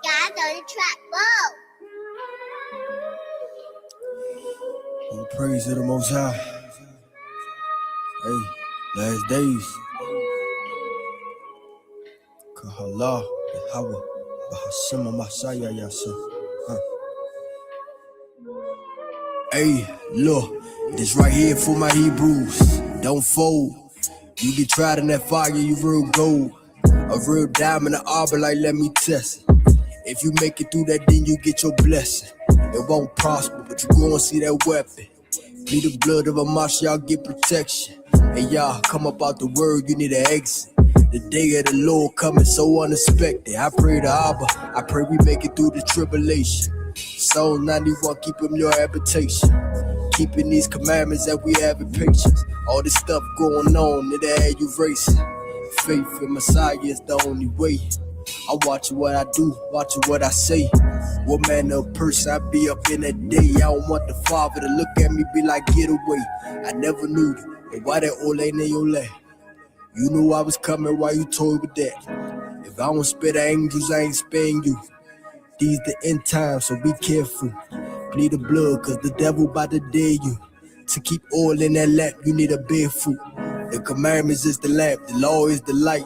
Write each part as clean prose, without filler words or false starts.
Guys on the track, whoa. All praise to the Most High. Hey, last days. Kahala, Yahweh, Bahashima, Messiah, Yasa. Hey, look, this right here for my Hebrews. Don't fold. You get tried in that fire, you real gold. A real diamond, an arbor, like let me test it. If you make it through that, then you get your blessing. It won't prosper, but you gon' see that weapon. Plead the blood of a marsh, y'all get protection. And y'all come up out the word, you need an exit. The day of the Lord coming so unexpected. I pray to Abba, I pray we make it through the tribulation. Psalm 91, keep him your habitation. Keeping these commandments that we have in patience. All this stuff going on, it'll have you racing. Faith in Messiah is the only way. I'm watching what I do, watching what I say. What manner of person I be up in that day. I don't want the Father to look at me, be like, get away. I never knew you, and why that all ain't in your lap? You knew I was coming, why you told me that? If I don't spare the angels, I ain't sparing you. These the end times, so be careful. Bleed the blood, cause the devil about to dare you. To keep oil in that lamp, you need a barefoot. The commandments is the lamp, the law is the light.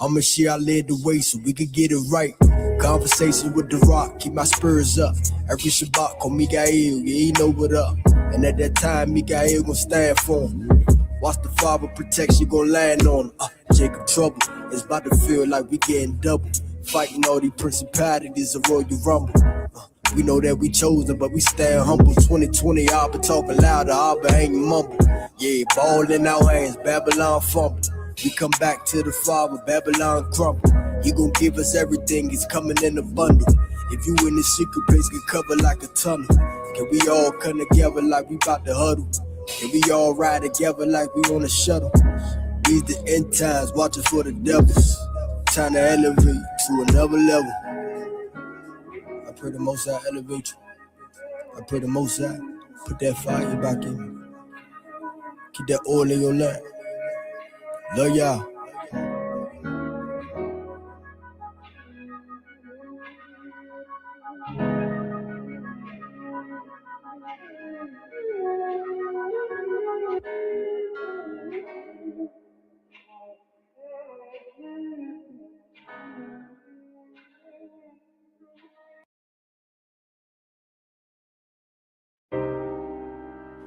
I'ma share I led the way so we could get it right. Conversation with the rock, keep my spurs up. Every Shabbat call Mikael, yeah, he know what up. And at that time, Mikael gon' stand for him. Watch the Father protection gon' land on him. Jacob trouble, it's about to feel like we getting double. Fighting all these principalities, a Royal Rumble. We know that we chosen, but we stand humble. 2020, I'll be talking louder, I'll be hanging mumble. Yeah, ball in our hands, Babylon fumble. We come back to the Father, Babylon crumble. He gon' give us everything, he's coming in a bundle. If you in the secret place, get covered like a tunnel. Can we all come together like we bout to huddle? Can we all ride together like we on a shuttle? These the end times, watching for the devils. Time to elevate to another level. I pray the Most High elevate you. I pray the Most High put that fire back in you. Keep that oil in your lamp. Love y'all.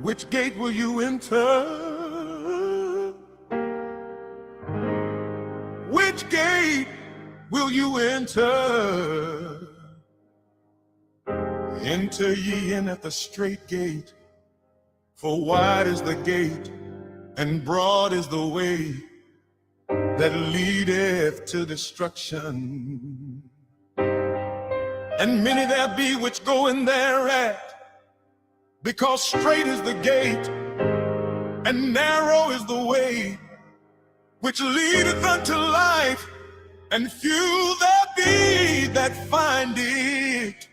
Which gate will you enter? Which gate will you enter? Enter ye in at the straight gate, for wide is the gate, and broad is the way that leadeth to destruction. And many there be which go in thereat, because straight is the gate, and narrow is the way, which leadeth unto life, and few there be that find it.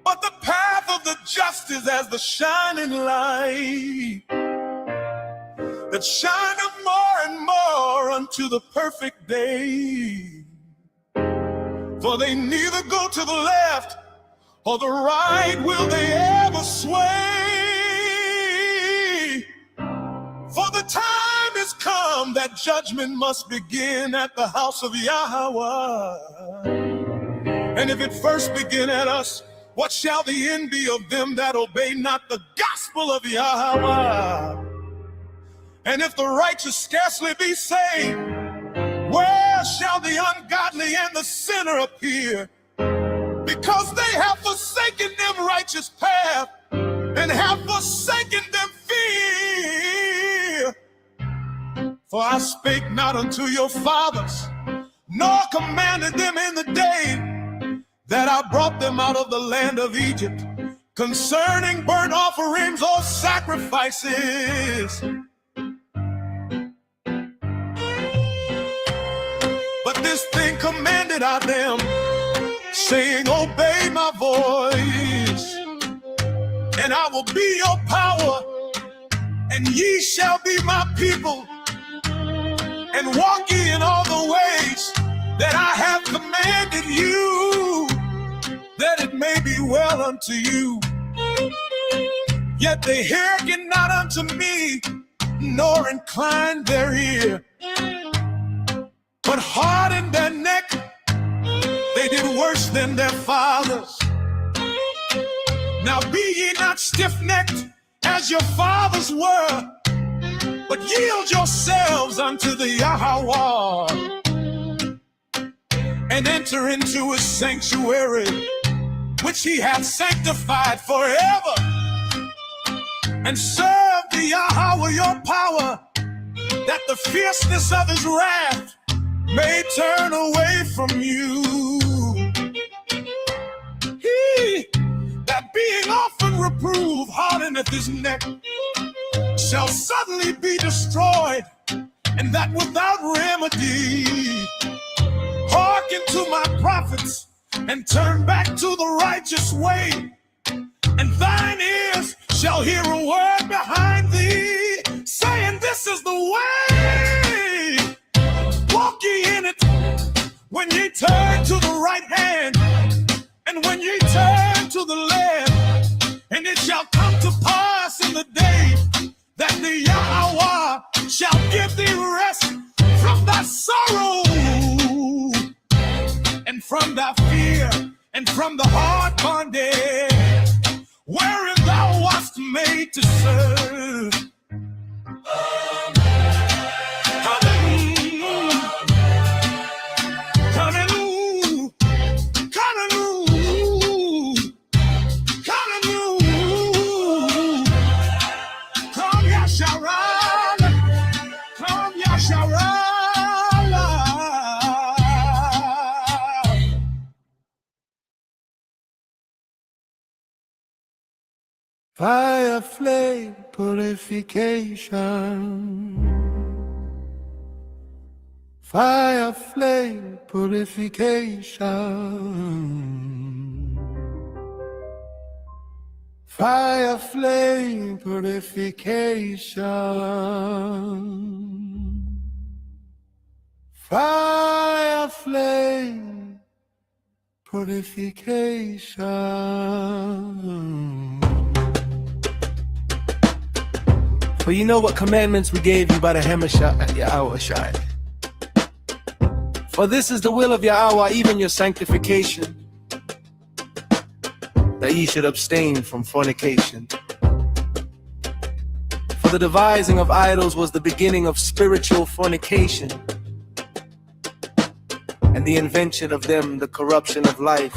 But the path of the just is as the shining light, that shineth more and more unto the perfect day. For they neither go to the left or the right will they ever sway. For the time is come that judgment must begin at the house of Yahweh. And if it first begin at us, what shall the end be of them that obey not the gospel of Yahweh? And if the righteous scarcely be saved, where shall the ungodly and the sinner appear? Because they have forsaken them righteous path, and have forsaken them fear. For I spake not unto your fathers, nor commanded them in the day that I brought them out of the land of Egypt, concerning burnt offerings or sacrifices. But this thing commanded I them, saying, obey my voice, and I will be your power, and ye shall be my people, and walk ye in all the ways that I have commanded you, that it may be well unto you. Yet they hearken not unto me, nor incline their ear, but hardened their neck. They did worse than their fathers. Now be ye not stiff-necked as your fathers were, but yield yourselves unto the Yahweh, and enter into his sanctuary, which he hath sanctified forever, and serve the Yahweh your power, that the fierceness of his wrath may turn away from you. He that being often reproved hardeneth his neck shall suddenly be destroyed, and that without remedy. Hearken to my prophets, and turn back to the righteous way, and thine ears shall hear a word behind thee, saying, this is the way, walk ye in it. When ye turn to the right hand, and when ye turn to the left, and it shall come to pass in the day that the Yahweh shall give thee rest from thy sorrow, and from thy fear, and from the hard bondage, wherein thou wast made to serve. Hallelujah. Hallelujah. Hallelujah. Hallelujah. Come Yasharalah. Come Yasharalah. Fire, flame, purification. Fire, flame, purification. Fire, flame, purification. Fire, flame, purification. For you know what commandments we gave you by the Yahweh. For this is the will of Yahweh, even your sanctification, that ye should abstain from fornication. For the devising of idols was the beginning of spiritual fornication, and the invention of them the corruption of life.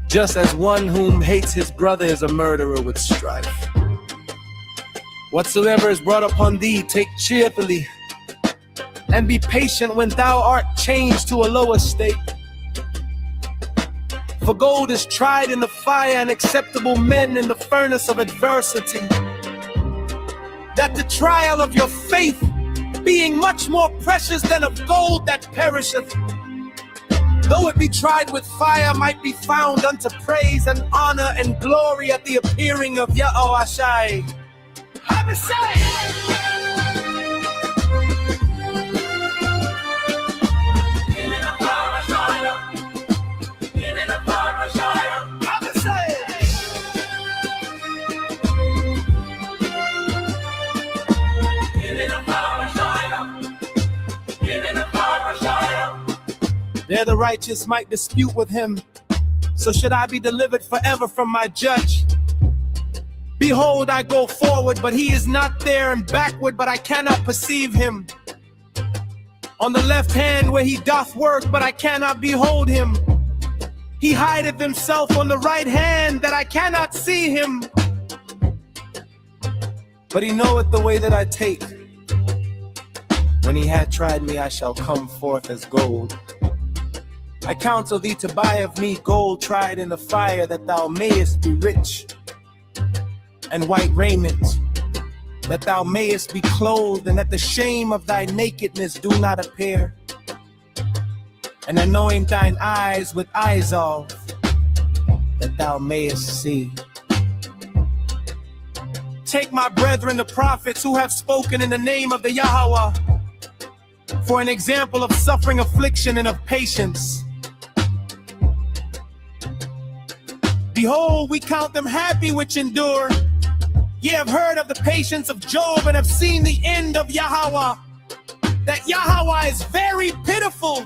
Just as one whom hates his brother is a murderer with strife. Whatsoever is brought upon thee, take cheerfully, and be patient when thou art changed to a lower state. For gold is tried in the fire, and acceptable men in the furnace of adversity. That the trial of your faith, being much more precious than of gold that perisheth, though it be tried with fire, might be found unto praise and honor and glory at the appearing of Yahweh. Have a say. There the righteous might dispute with him, so should I be delivered forever from my judge. Behold, I go forward, but he is not there, and backward, but I cannot perceive him. On the left hand where he doth work, but I cannot behold him. He hideth himself on the right hand, that I cannot see him. But he knoweth the way that I take. When he had tried me, I shall come forth as gold. I counsel thee to buy of me gold tried in the fire, that thou mayest be rich, and white raiment, that thou mayest be clothed, and that the shame of thy nakedness do not appear. And anoint thine eyes with eyesal, that thou mayest see. Take my brethren the prophets, who have spoken in the name of the Yahweh, for an example of suffering, affliction, and of patience. Behold, we count them happy which endure. Ye have heard of the patience of Job and have seen the end of Yahweh, that Yahweh is very pitiful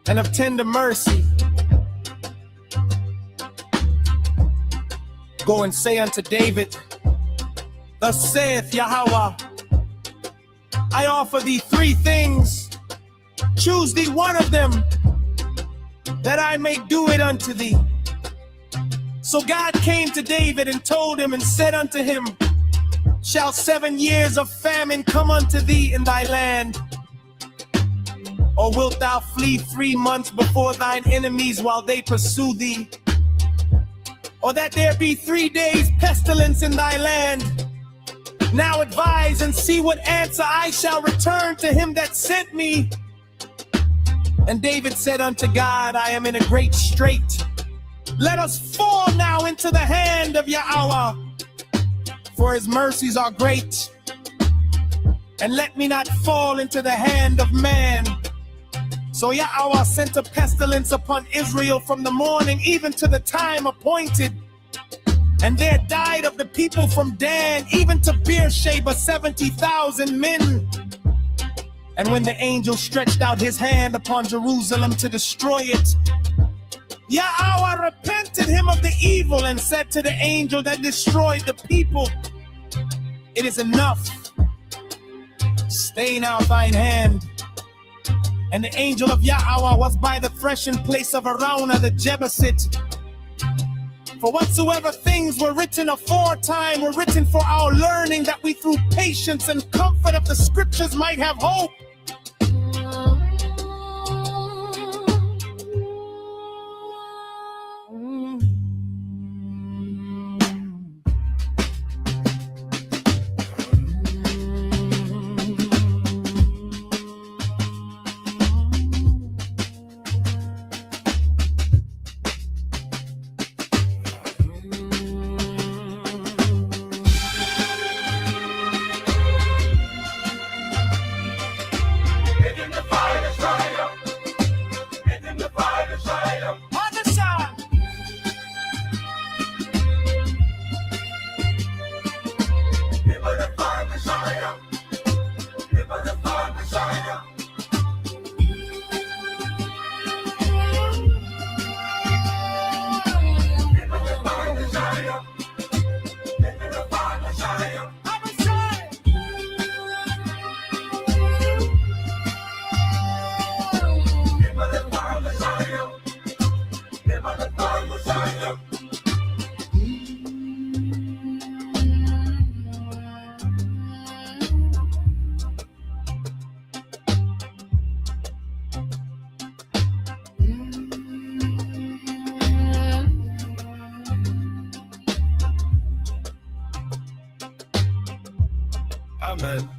and of tender mercy. Go and say unto David, thus saith Yahweh, I offer thee 3 things. Choose thee one of them, that I may do it unto thee. So God came to David and told him and said unto him, shall 7 years of famine come unto thee in thy land? Or wilt thou flee 3 months before thine enemies while they pursue thee? Or that there be 3 days pestilence in thy land? Now advise and see what answer I shall return to him that sent me. And David said unto God, I am in a great strait. Let us fall now into the hand of Yahweh, for his mercies are great. And let me not fall into the hand of man. So Yahweh sent a pestilence upon Israel from the morning even to the time appointed. And there died of the people from Dan even to Beersheba 70,000 men. And when the angel stretched out his hand upon Jerusalem to destroy it, Yahweh repented him of the evil and said to the angel that destroyed the people, it is enough. Stay now thine hand. And the angel of Yahweh was by the threshing place of Araunah the Jebusite. For whatsoever things were written aforetime were written for our learning, that we through patience and comfort of the scriptures might have hope. Amen.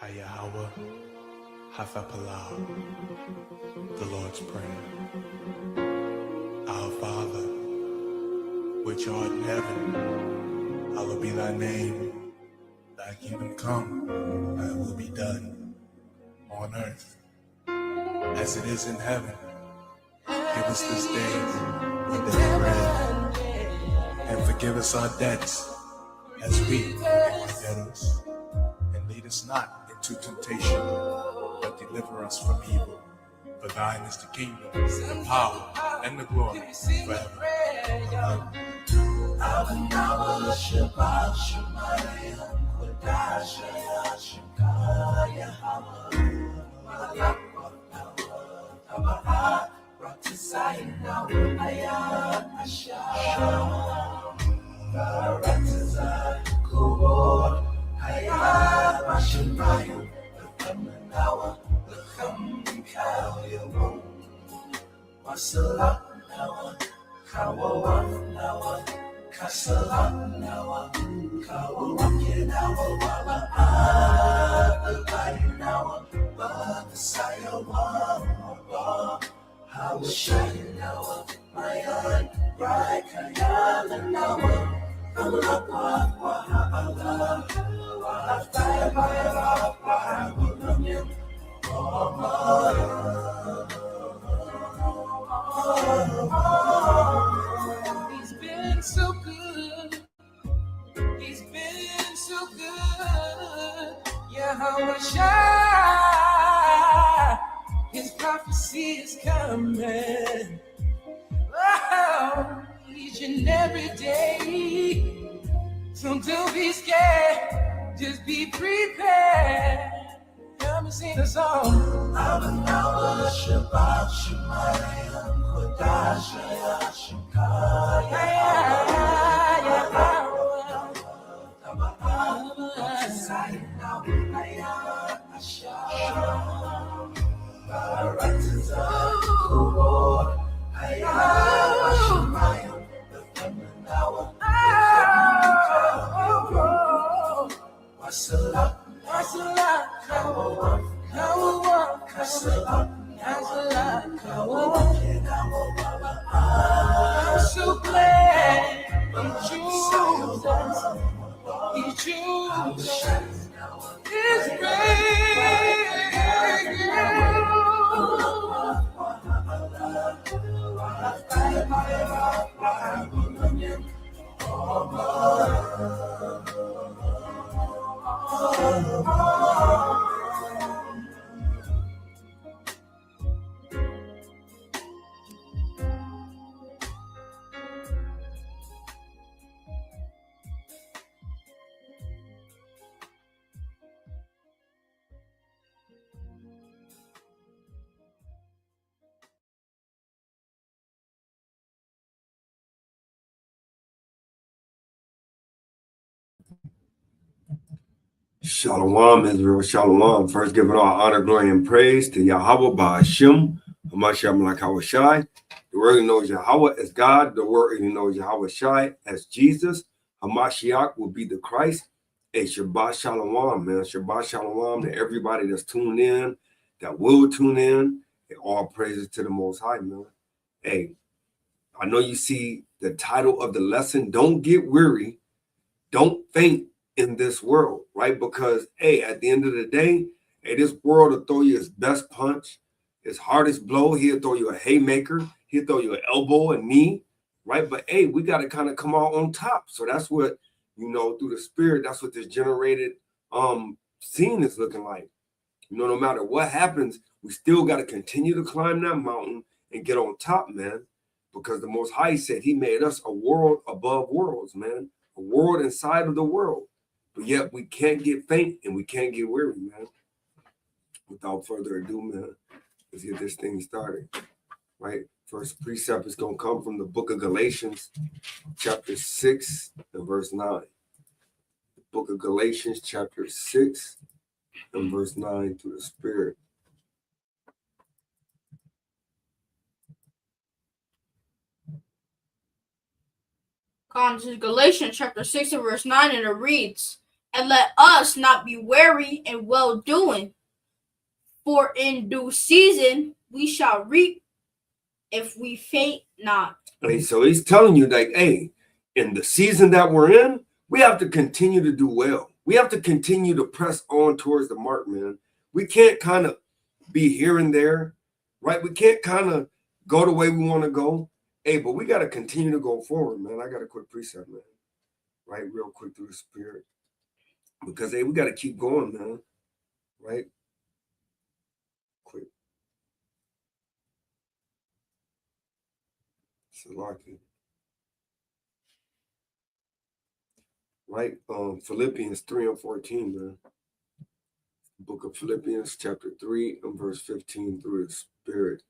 Hayahawa, Hafapalau, the Lord's Prayer. Our Father, which art in heaven, hallowed be thy name. Thy kingdom come, thy will be done, on earth as it is in heaven. Give us this day our daily bread, and forgive us our debts, as we forgive our debtors. And lead us not into temptation, but deliver us from evil. For thine is the kingdom, the power, and the glory forever. He's been so good. He's been so good. Yahweh, his prophecy is coming. Oh, each and every day. So don't be scared. Just be prepared. Come and sing the song. Shabbat Shemayim Kodash I'm so glad he chose his Shalom, Israel, shalom. First, giving all honor, glory, and praise to Yahweh Ba'ashem, Hamashiach Malak Shai. The word knows Yahweh as God. The word knows Yahweh Shai as Jesus. Hamashiach will be the Christ. A Shabbat Shalom, man. Shabbat Shalom to everybody that's tuned in, that will tune in. And all praises to the Most High, man. Hey, I know you see the title of the lesson. Don't get weary. Don't faint in this world, right? Because, hey, at the end of the day, hey, this world will throw you his best punch, his hardest blow. He'll throw you a haymaker. He'll throw you an elbow, a knee, right? But, hey, we got to kind of come out on top. So that's what, through the spirit, that's what this generated scene is looking like. No matter what happens, we still got to continue to climb that mountain and get on top, man. Because the Most High said he made us a world above worlds, man. A world inside of the world. But yet we can't get faint and we can't get weary, man. Without further ado, man, let's get this thing started, right? First precept is going to come from the book of Galatians, chapter 6 and verse 9. The book of Galatians, chapter 6 and verse 9 through the Spirit. Comes in Galatians chapter 6 and verse 9, and it reads, "And let us not be weary in well-doing, for in due season we shall reap if we faint not." Hey, so he's telling you that, hey, in the season that we're in, we have to continue to do well. We have to continue to press on towards the mark, man. We can't kind of be here and there, right? We can't kind of go the way we want to go. Hey, but we got to continue to go forward, man. I got a quick precept, man. Right? Real quick through the spirit. Because, hey, we got to keep going, man. Right? Quick. Salaki. Right? Philippians 3 and 14, man. Book of Philippians, chapter 3 and verse 15 through the spirit.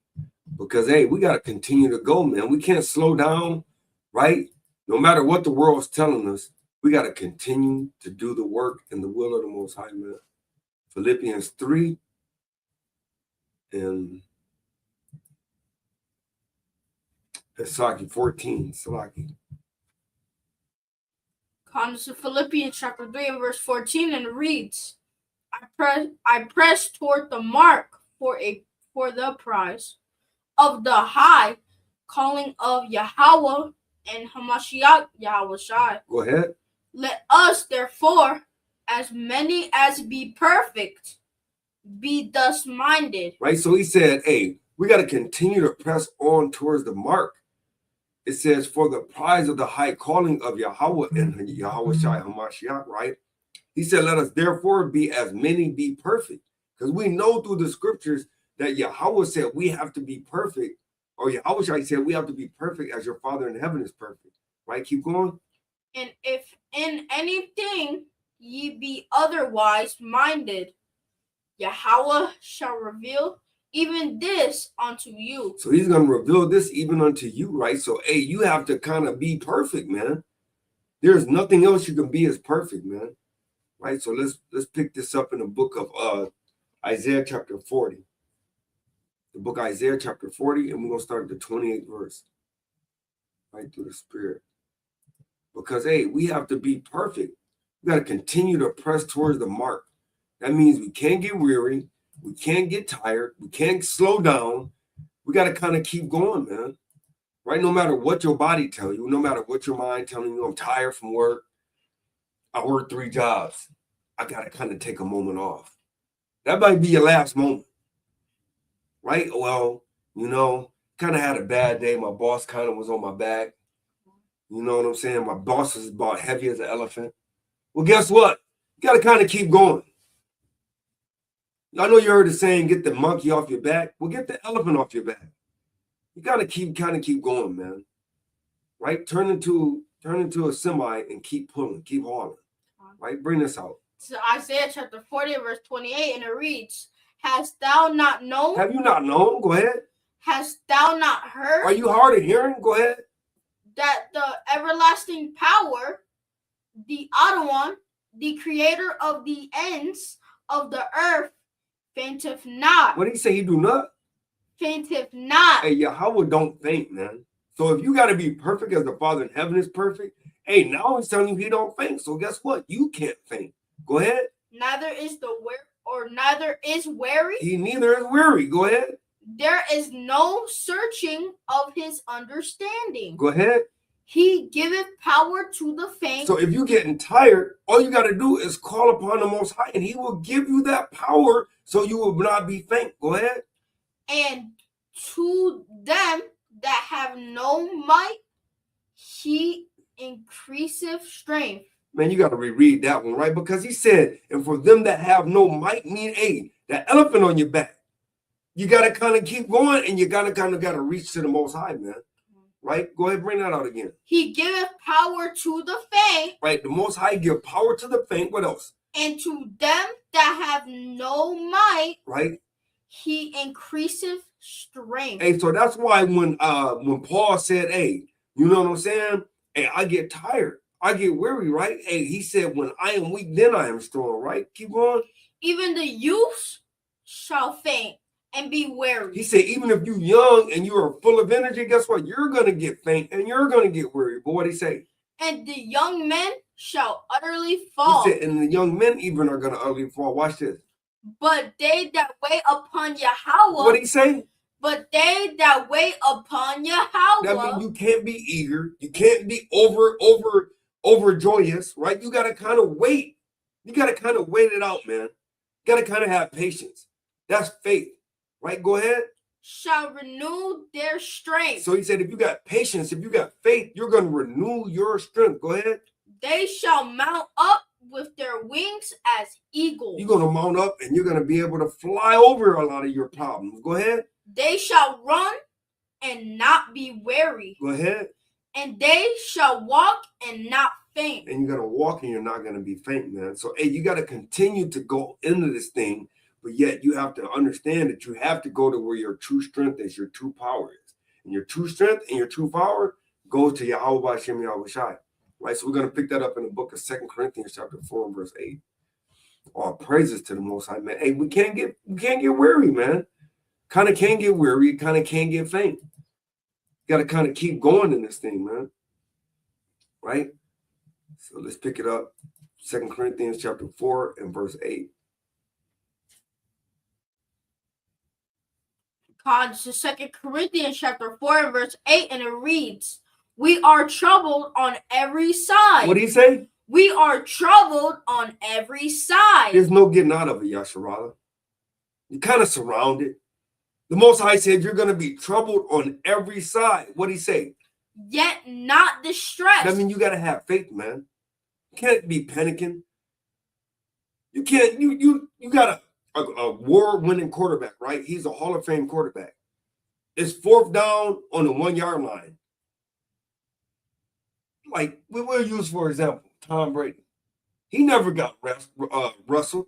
Because, hey, we got to continue to go, man. We can't slow down, right? No matter what the world's telling us, we got to continue to do the work and the will of the Most High, man. Philippians 3 and Salaki 14, Salaki. Comes to Philippians chapter 3 and verse 14, and it reads, I press toward the mark for the prize of the high calling of Yahweh and Hamashiach Yahweh Shai. Go ahead. Let us therefore, as many as be perfect, be thus minded. Right. So he said, hey, we got to continue to press on towards the mark. It says, for the prize of the high calling of Yahweh and Yahweh Shai Hamashiach, right? He said, let us therefore be as many be perfect. Because we know through the scriptures that Yahweh said we have to be perfect. Or Yahweh Shai said we have to be perfect as your Father in heaven is perfect. Right? Keep going. And if in anything ye be otherwise minded, Yahweh shall reveal even this unto you. So he's going to reveal this even unto you, right? So, hey, you have to kind of be perfect, man. There's nothing else you can be as perfect, man. Right? So let's pick this up in the book of Isaiah chapter 40. The book of Isaiah chapter 40, and we're going to start at the 28th verse. Right through the Spirit. Because, hey, we have to be perfect. We got to continue to press towards the mark. That means we can't get weary. We can't get tired. We can't slow down. We got to kind of keep going, man. Right? No matter what your body tells you, no matter what your mind telling you, I'm tired from work. I work 3 jobs. I got to kind of take a moment off. That might be your last moment. Right? Well, kind of had a bad day. My boss kind of was on my back. You know what I'm saying? My boss was about heavy as an elephant. Well, guess what? You got to kind of keep going. I know you heard the saying, get the monkey off your back. Well, get the elephant off your back. You got to keep going, man. Right? Turn into a semi and keep pulling, keep hauling. Right? Bring this out. So Isaiah chapter 40, verse 28, and it reads, Hast thou not known? Have you not known? Go ahead. Hast thou not heard? Are you hard of hearing? Go ahead. That the everlasting power, the Adonai, the creator of the ends of the earth, fainteth not. What did he say? He do not? Fainteth not. Hey, Yahweh don't faint, man. So if you got to be perfect as the Father in heaven is perfect, hey, now he's telling you he don't faint. So guess what? You can't faint. Go ahead. Neither is weary. He neither is weary. Go ahead. There is no searching of his understanding. Go ahead. He giveth power to the faint. So if you're getting tired, all you got to do is call upon the Most High, and he will give you that power so you will not be faint. Go ahead. And to them that have no might, he increaseth strength. Man, you got to reread that one, right? Because he said, and for them that have no might, mean, hey, that elephant on your back. You got to kind of keep going, and you got to reach to the Most High, man. Right? Go ahead, bring that out again. He giveth power to the faint. Right, the Most High give power to the faint. What else? And to them that have no might, right, he increaseth strength. Hey, so that's why when Paul said, hey, you know what I'm saying? Hey, I get tired. I get weary, right? Hey, he said, when I am weak, then I am strong, right? Keep going. Even the youth shall faint and be weary. He said, even if you're young and you are full of energy, guess what? You're going to get faint and you're going to get weary. But what did he say? And the young men shall utterly fall. He said, and the young men even are going to utterly fall. Watch this. But they that wait upon Yahweh. What did he say? But they that wait upon Yahweh. That means you can't be eager. You can't be over joyous, right? You got to kind of wait. You got to kind of wait it out, man. You got to kind of have patience. That's faith, right? Go ahead. Shall renew their strength. So he said, if you got patience, if you got faith, you're going to renew your strength. Go ahead. They shall mount up with their wings as eagles. You're going to mount up and you're going to be able to fly over a lot of your problems. Go ahead. They shall run and not be weary. Go ahead. And they shall walk and not faint. And you're going to walk and you're not going to be faint, man. So, hey, you got to continue to go into this thing, but yet you have to understand that you have to go to where your true strength is, your true power is. And your true strength and your true power goes to Yahweh Hashem Yahweh Shai. Right? So we're going to pick that up in the book of 2 Corinthians chapter 4 and verse 8. All praises to the Most High, man. Hey, we can't get weary, man. Kind of can't get weary, kind of can't get faint. Got to kind of keep going in this thing, man. Right? So let's pick it up. 2 Corinthians chapter 4 and verse 8. God, this is 2 Corinthians chapter 4 and verse 8, and it reads, "We are troubled on every side." What did he say? We are troubled on every side. There's no getting out of it, Yasharalah. You're kind of surrounded. The Most High said you're going to be troubled on every side. What did he say? Yet not distressed. That means you got to have faith, man. You can't be panicking. You can't, you got a war-winning quarterback, right? He's a Hall of Fame quarterback. It's 4th down on the 1-yard line. Like, we will use, for example, Tom Brady. He never got rustled.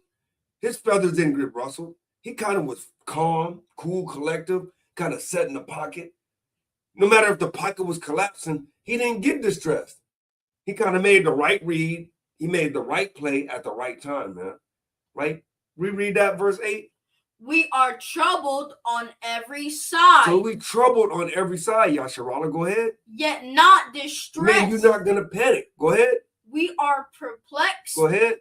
His feathers didn't get rustled. He kind of was calm, cool, collective, kind of set in the pocket. No matter if the pocket was collapsing, he didn't get distressed. He kind of made the right read. He made the right play at the right time, man. Right? Reread that verse 8. We are troubled on every side. So we troubled on every side, Yasharalah. Go ahead. Yet not distressed. Man, you're not going to panic. Go ahead. We are perplexed. Go ahead.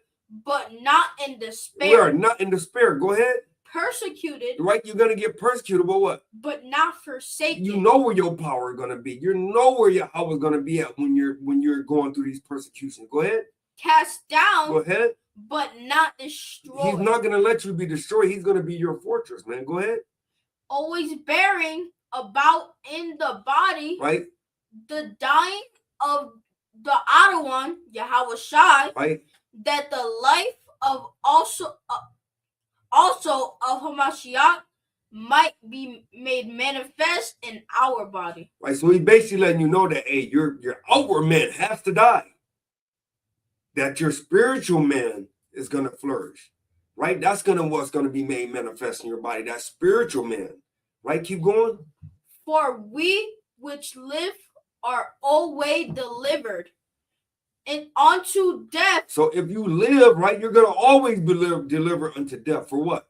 But not in despair. We are not in despair. Go ahead. Persecuted. Right? You're going to get persecuted, but what? But not forsaken. You know where your power is going to be. You know where your power is going to be at when you're going through these persecutions. Go ahead. Cast down. Go ahead. But not destroyed. He's not going to let you be destroyed. He's going to be your fortress, man. Go ahead. Always bearing about in the body. Right. The dying of the other one, Yahweh Shai. Right. That the life of also of Hamashiach might be made manifest in our body. Right. So he's basically letting you know that, hey, your outward man has to die. That your spiritual man is going to flourish. Right. That's what's going to be made manifest in your body. That spiritual man. Right. Keep going. For we which live are always delivered and unto death. So if you live, right, you're going to always be delivered unto death. For what?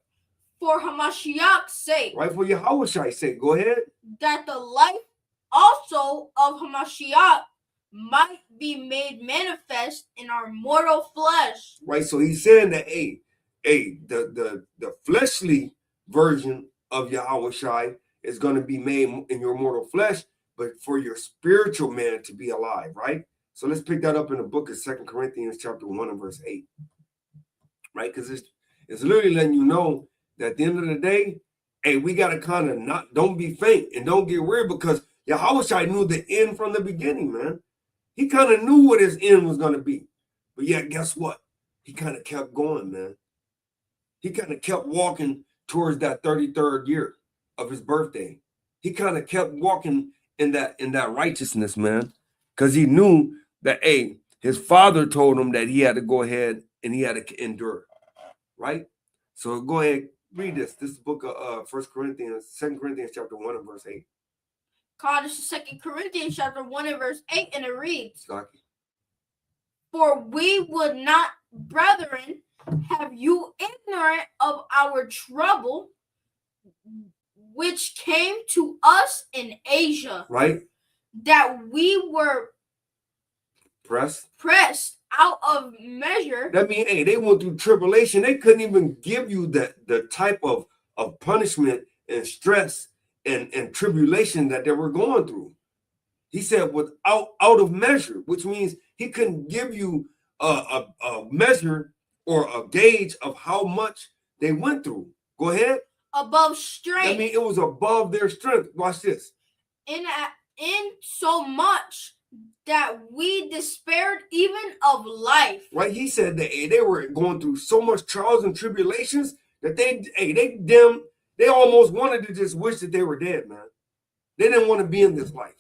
For Hamashiach's sake. Right, for Yahweh's sake. Go ahead. That the life also of Hamashiach might be made manifest in our mortal flesh. Right, so he's saying that, the fleshly version of Yahweh is going to be made in your mortal flesh, but for your spiritual man to be alive, right? So let's pick that up in the book of 2 Corinthians chapter 1 and verse 8. Right? Because it's literally letting you know that at the end of the day, hey, we got to kind of don't be faint and don't get weird, because Yahweh knew the end from the beginning, man. He kind of knew what his end was going to be. But yeah, guess what? He kind of kept going, man. He kind of kept walking towards that 33rd year of his birthday. He kind of kept walking in that righteousness, man, because he knew that, hey, his father told him that he had to go ahead and he had to endure, right? So go ahead, read this. This is the book of 2 Corinthians chapter 1 and verse 8. God, this is 2 Corinthians chapter 1 and verse 8, and it reads, Exactly. For we would not, brethren, have you ignorant of our trouble, which came to us in Asia, right? That we were pressed out of measure. That means, hey, they went through tribulation. They couldn't even give you the type of punishment and stress and tribulation that they were going through. He said without out of measure, which means he couldn't give you a measure or a gauge of how much they went through. Go ahead. Above strength. I mean, it was above their strength. Watch this. In so much that we despaired even of life. Right? He said that they were going through so much trials and tribulations that they almost wanted to just wish that they were dead, man. They didn't want to be in this life.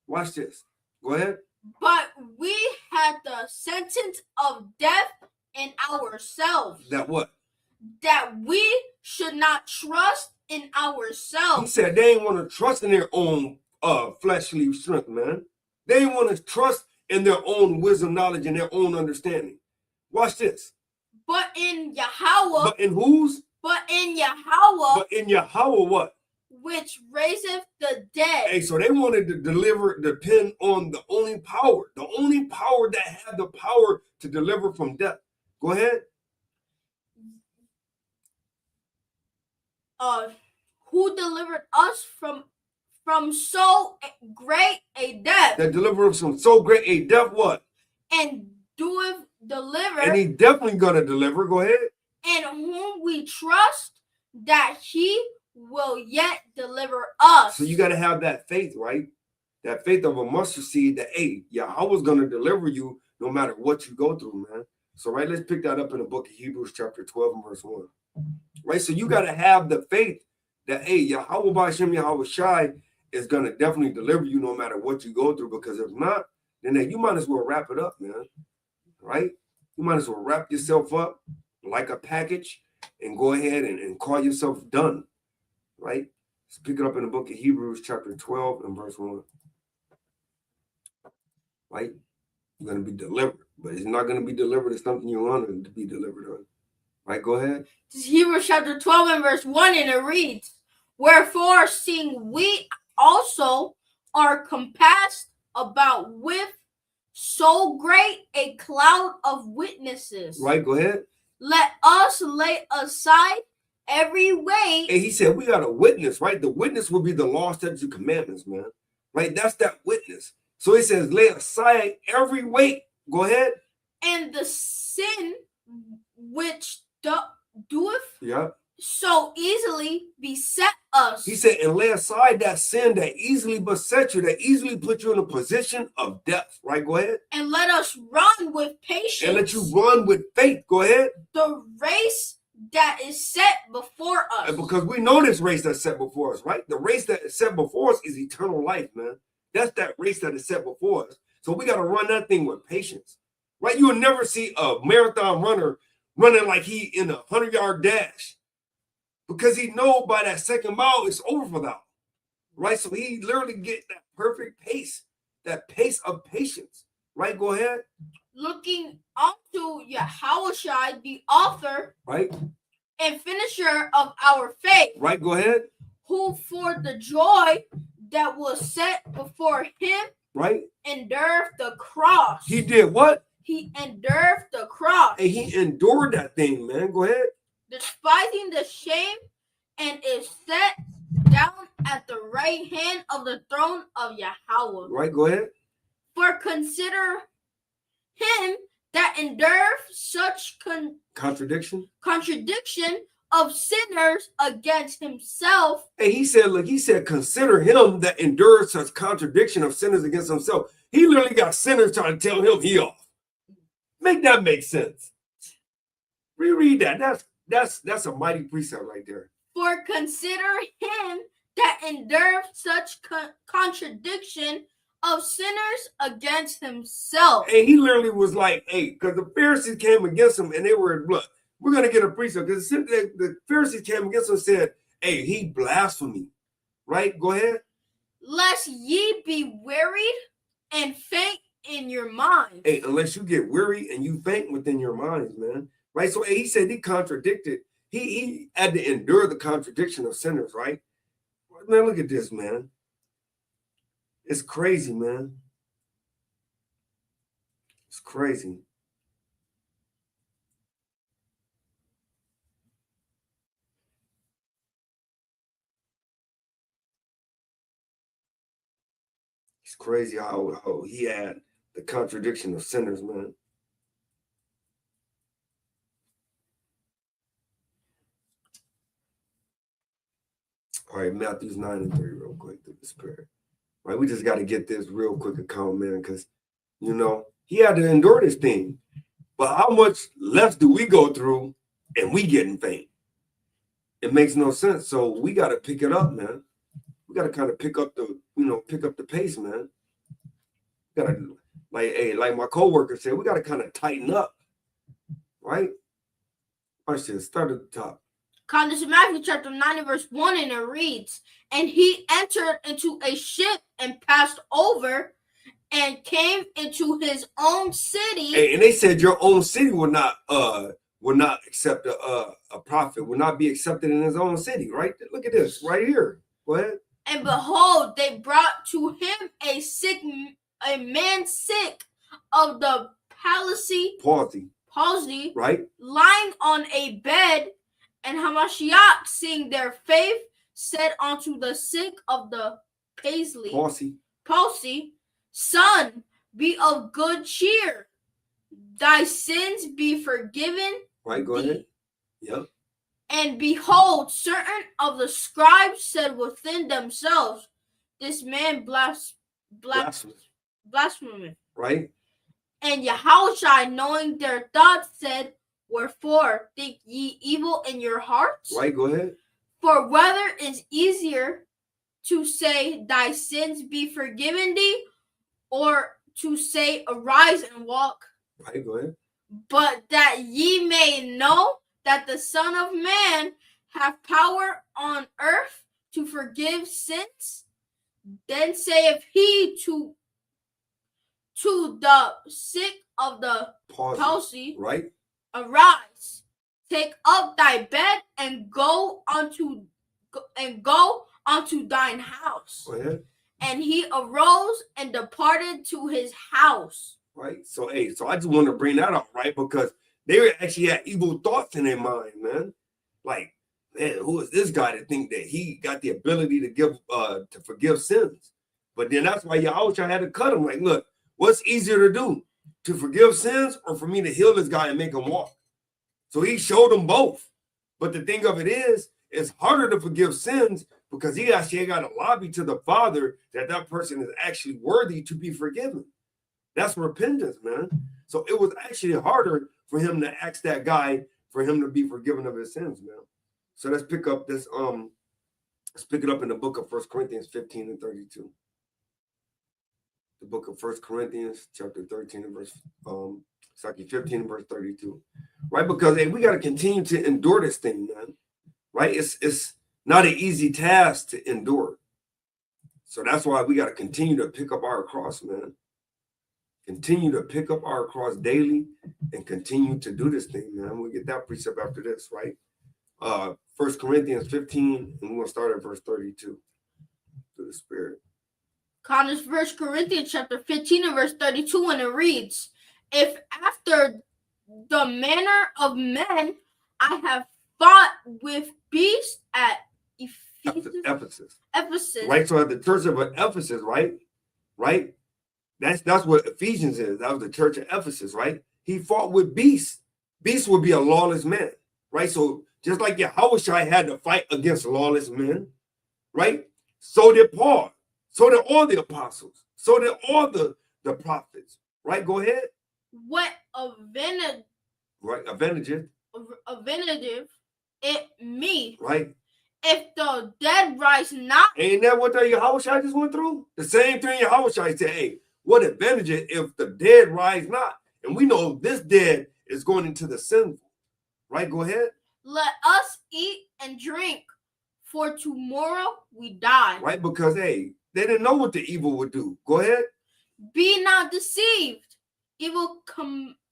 Watch this. Go ahead. But we had the sentence of death in ourselves. That what? That we should not trust in ourselves. He said they didn't want to trust in their own fleshly strength, man. They didn't want to trust in their own wisdom, knowledge, and their own understanding. Watch this. But in Yahweh. But in whose? But in Yahweh. But in Yahweh what? which raiseth the dead. Hey, so they wanted to depend on the only power that had the power to deliver from death. Go ahead. Who delivered us from so great a death. That delivered us from so great a death, what? And doeth deliver. And he definitely gonna deliver. Go ahead. In whom we trust that he will yet deliver us. So you got to have that faith, right? That faith of a mustard seed that, hey, Yahweh's going to deliver you no matter what you go through, man. So, right, let's pick that up in the book of Hebrews chapter 12 and verse 1. Right, so you got to have the faith that, hey, Yahweh Ba'ashem Yahweh Shai is going to definitely deliver you no matter what you go through, because if not, then you might as well wrap it up, man. Right? You might as well wrap yourself up like a package and go ahead and call yourself done. Right? Let's pick it up in the book of Hebrews chapter 12 and verse 1. Right? You're going to be delivered, but it's not going to be delivered as something you want to be delivered on. Right? Go ahead. This is Hebrews chapter 12 and verse 1, and it reads, wherefore, seeing we also are compassed about with so great a cloud of witnesses. Right? Go ahead. Let us lay aside every weight. And he said, we got a witness, right? The witness will be the law, statutes, and commandments, man. Right? That's that witness. So he says, lay aside every weight. Go ahead. And the sin which doeth so easily beset us. He said, and lay aside that sin that easily beset you, that easily put you in a position of death. Right? Go ahead. And let us run with patience. And let you run with faith. Go ahead. The race that is set before us. And because we know this race that's set before us, right? The race that is set before us is eternal life, man. That's that race that is set before us. So we got to run that thing with patience, right? You will never see a marathon runner running like he in a 100-yard dash, because he know by that second mile it's over for them, right? So he literally get that perfect pace, that pace of patience, right? Go ahead. Looking unto Yahushua, the author, right, and finisher of our faith, right? Go ahead. Who for the joy that was set before him, right, endured the cross. He did what? He endured the cross. And he endured that thing, man. Go ahead. Despising the shame, and is set down at the right hand of the throne of Yahweh. Right, go ahead. For consider him that endured such contradiction of sinners against himself. And he said, look, he said, consider him that endured such contradiction of sinners against himself. He literally got sinners trying to tell him he off. Make that make sense. Reread that. That's a mighty precept right there. For consider him that endured such contradiction of sinners against himself. And he literally was like, hey, because the Pharisees came against him and they were in blood. We're going to get a precept because the Pharisees came against him and said, hey, he blasphemed. Right? Go ahead. Lest ye be wearied and faint in your mind. Hey, unless you get weary and you faint within your minds, man. Right? So he said he contradicted. He had to endure the contradiction of sinners, right? Man, look at this, man. It's crazy, man. It's crazy. It's crazy how he had the contradiction of sinners, man. All right, Matthews 9 and 3 real quick through the spirit. Right, we just got to get this real quick account, man, because, you know, he had to endure this thing. But how much less do we go through and we getting faint? It makes no sense. So we got to pick it up, man. We got to kind of pick up the pace, man. Got to, like my coworker said, we got to kind of tighten up, right? Watch this. Start at the top. This is Matthew chapter 9 and verse 1, and it reads, and he entered into a ship and passed over and came into his own city. Hey, and they said your own city will not accept a prophet, will not be accepted in his own city, right? Look at this right here. Go ahead. And behold, they brought to him a man sick of the palsy, right? lying on a bed. And Hamashiach, seeing their faith, said unto the sick of the palsy, Son, be of good cheer. Thy sins be forgiven. Right, go ahead. Yep. And behold, certain of the scribes said within themselves, this man blasphemous. Right. And Yahushua, knowing their thoughts, said, wherefore think ye evil in your hearts? Right, go ahead. For whether is easier to say, thy sins be forgiven thee, or to say, arise and walk? Right, go ahead. But that ye may know that the Son of Man hath power on earth to forgive sins, then saith he to the sick of the palsy, right? Arise, take up thy bed and go unto thine house. Go ahead. And he arose and departed to his house. Right. So I just want to bring that up, right? Because they actually had evil thoughts in their mind, man. Like, man, who is this guy to think that he got the ability to forgive sins? But then that's why Yahushua had to cut him. Like, look, what's easier to do? To forgive sins or for me to heal this guy and make him walk? So he showed them both. But the thing of it is, it's harder to forgive sins because he actually got to lobby to the Father that person is actually worthy to be forgiven. That's repentance, man. So it was actually harder for him to ask that guy for him to be forgiven of his sins, man. So let's pick up this. Let's pick it up in the book of 1 Corinthians 15 and 32. The book of 1 Corinthians, chapter 13 and verse 15 and verse 32. Right? Because we got to continue to endure this thing, man. Right? It's not an easy task to endure. So that's why we got to continue to pick up our cross, man. Continue to pick up our cross daily and continue to do this thing, man. We'll get that precept after this, right? 1 Corinthians 15, and we're going to start at verse 32. Through the Spirit. Connors 1 Corinthians chapter 15 and verse 32, and it reads, if after the manner of men I have fought with beasts at Ephesus. Right, so at the church of Ephesus, right? That's what Ephesians is. That was the church of Ephesus, right? He fought with beasts. Beasts would be a lawless man, right? So just like Yahushua had to fight against lawless men, right? So did Paul. So did all the apostles. So did all the prophets, right? Go ahead. What avengeth it me, right? If the dead rise not. Ain't that what the Yahushua just went through? The same thing Yahushua said, hey, what advantage if the dead rise not? And we know this dead is going into the sinful, right? Go ahead. Let us eat and drink, for tomorrow we die. Right, because, hey, they didn't know what the evil would do. Go ahead. Be not deceived. Evil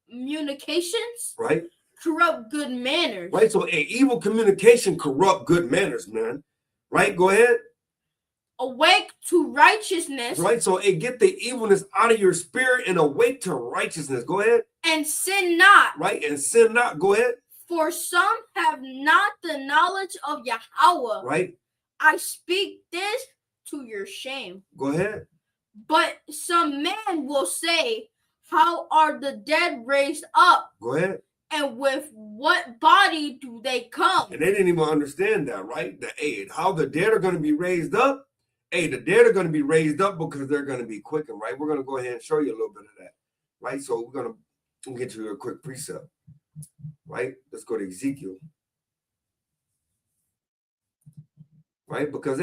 communications, right, corrupt good manners. Right, so evil communication corrupt good manners, man. Right, go ahead. Awake to righteousness. Right, so get the evilness out of your spirit and awake to righteousness. Go ahead. And sin not. Right, and sin not. Go ahead. For some have not the knowledge of Yahweh. Right. I speak this to your shame. Go ahead. But some man will say, how are the dead raised up? Go ahead. And with what body do they come? And they didn't even understand that, right? How the dead are going to be raised up. The dead are going to be raised up because they're going to be quickened, right? We're going to go ahead and show you a little bit of that, right? So we'll get you a quick precept, right? Let's go to Ezekiel, right? Because,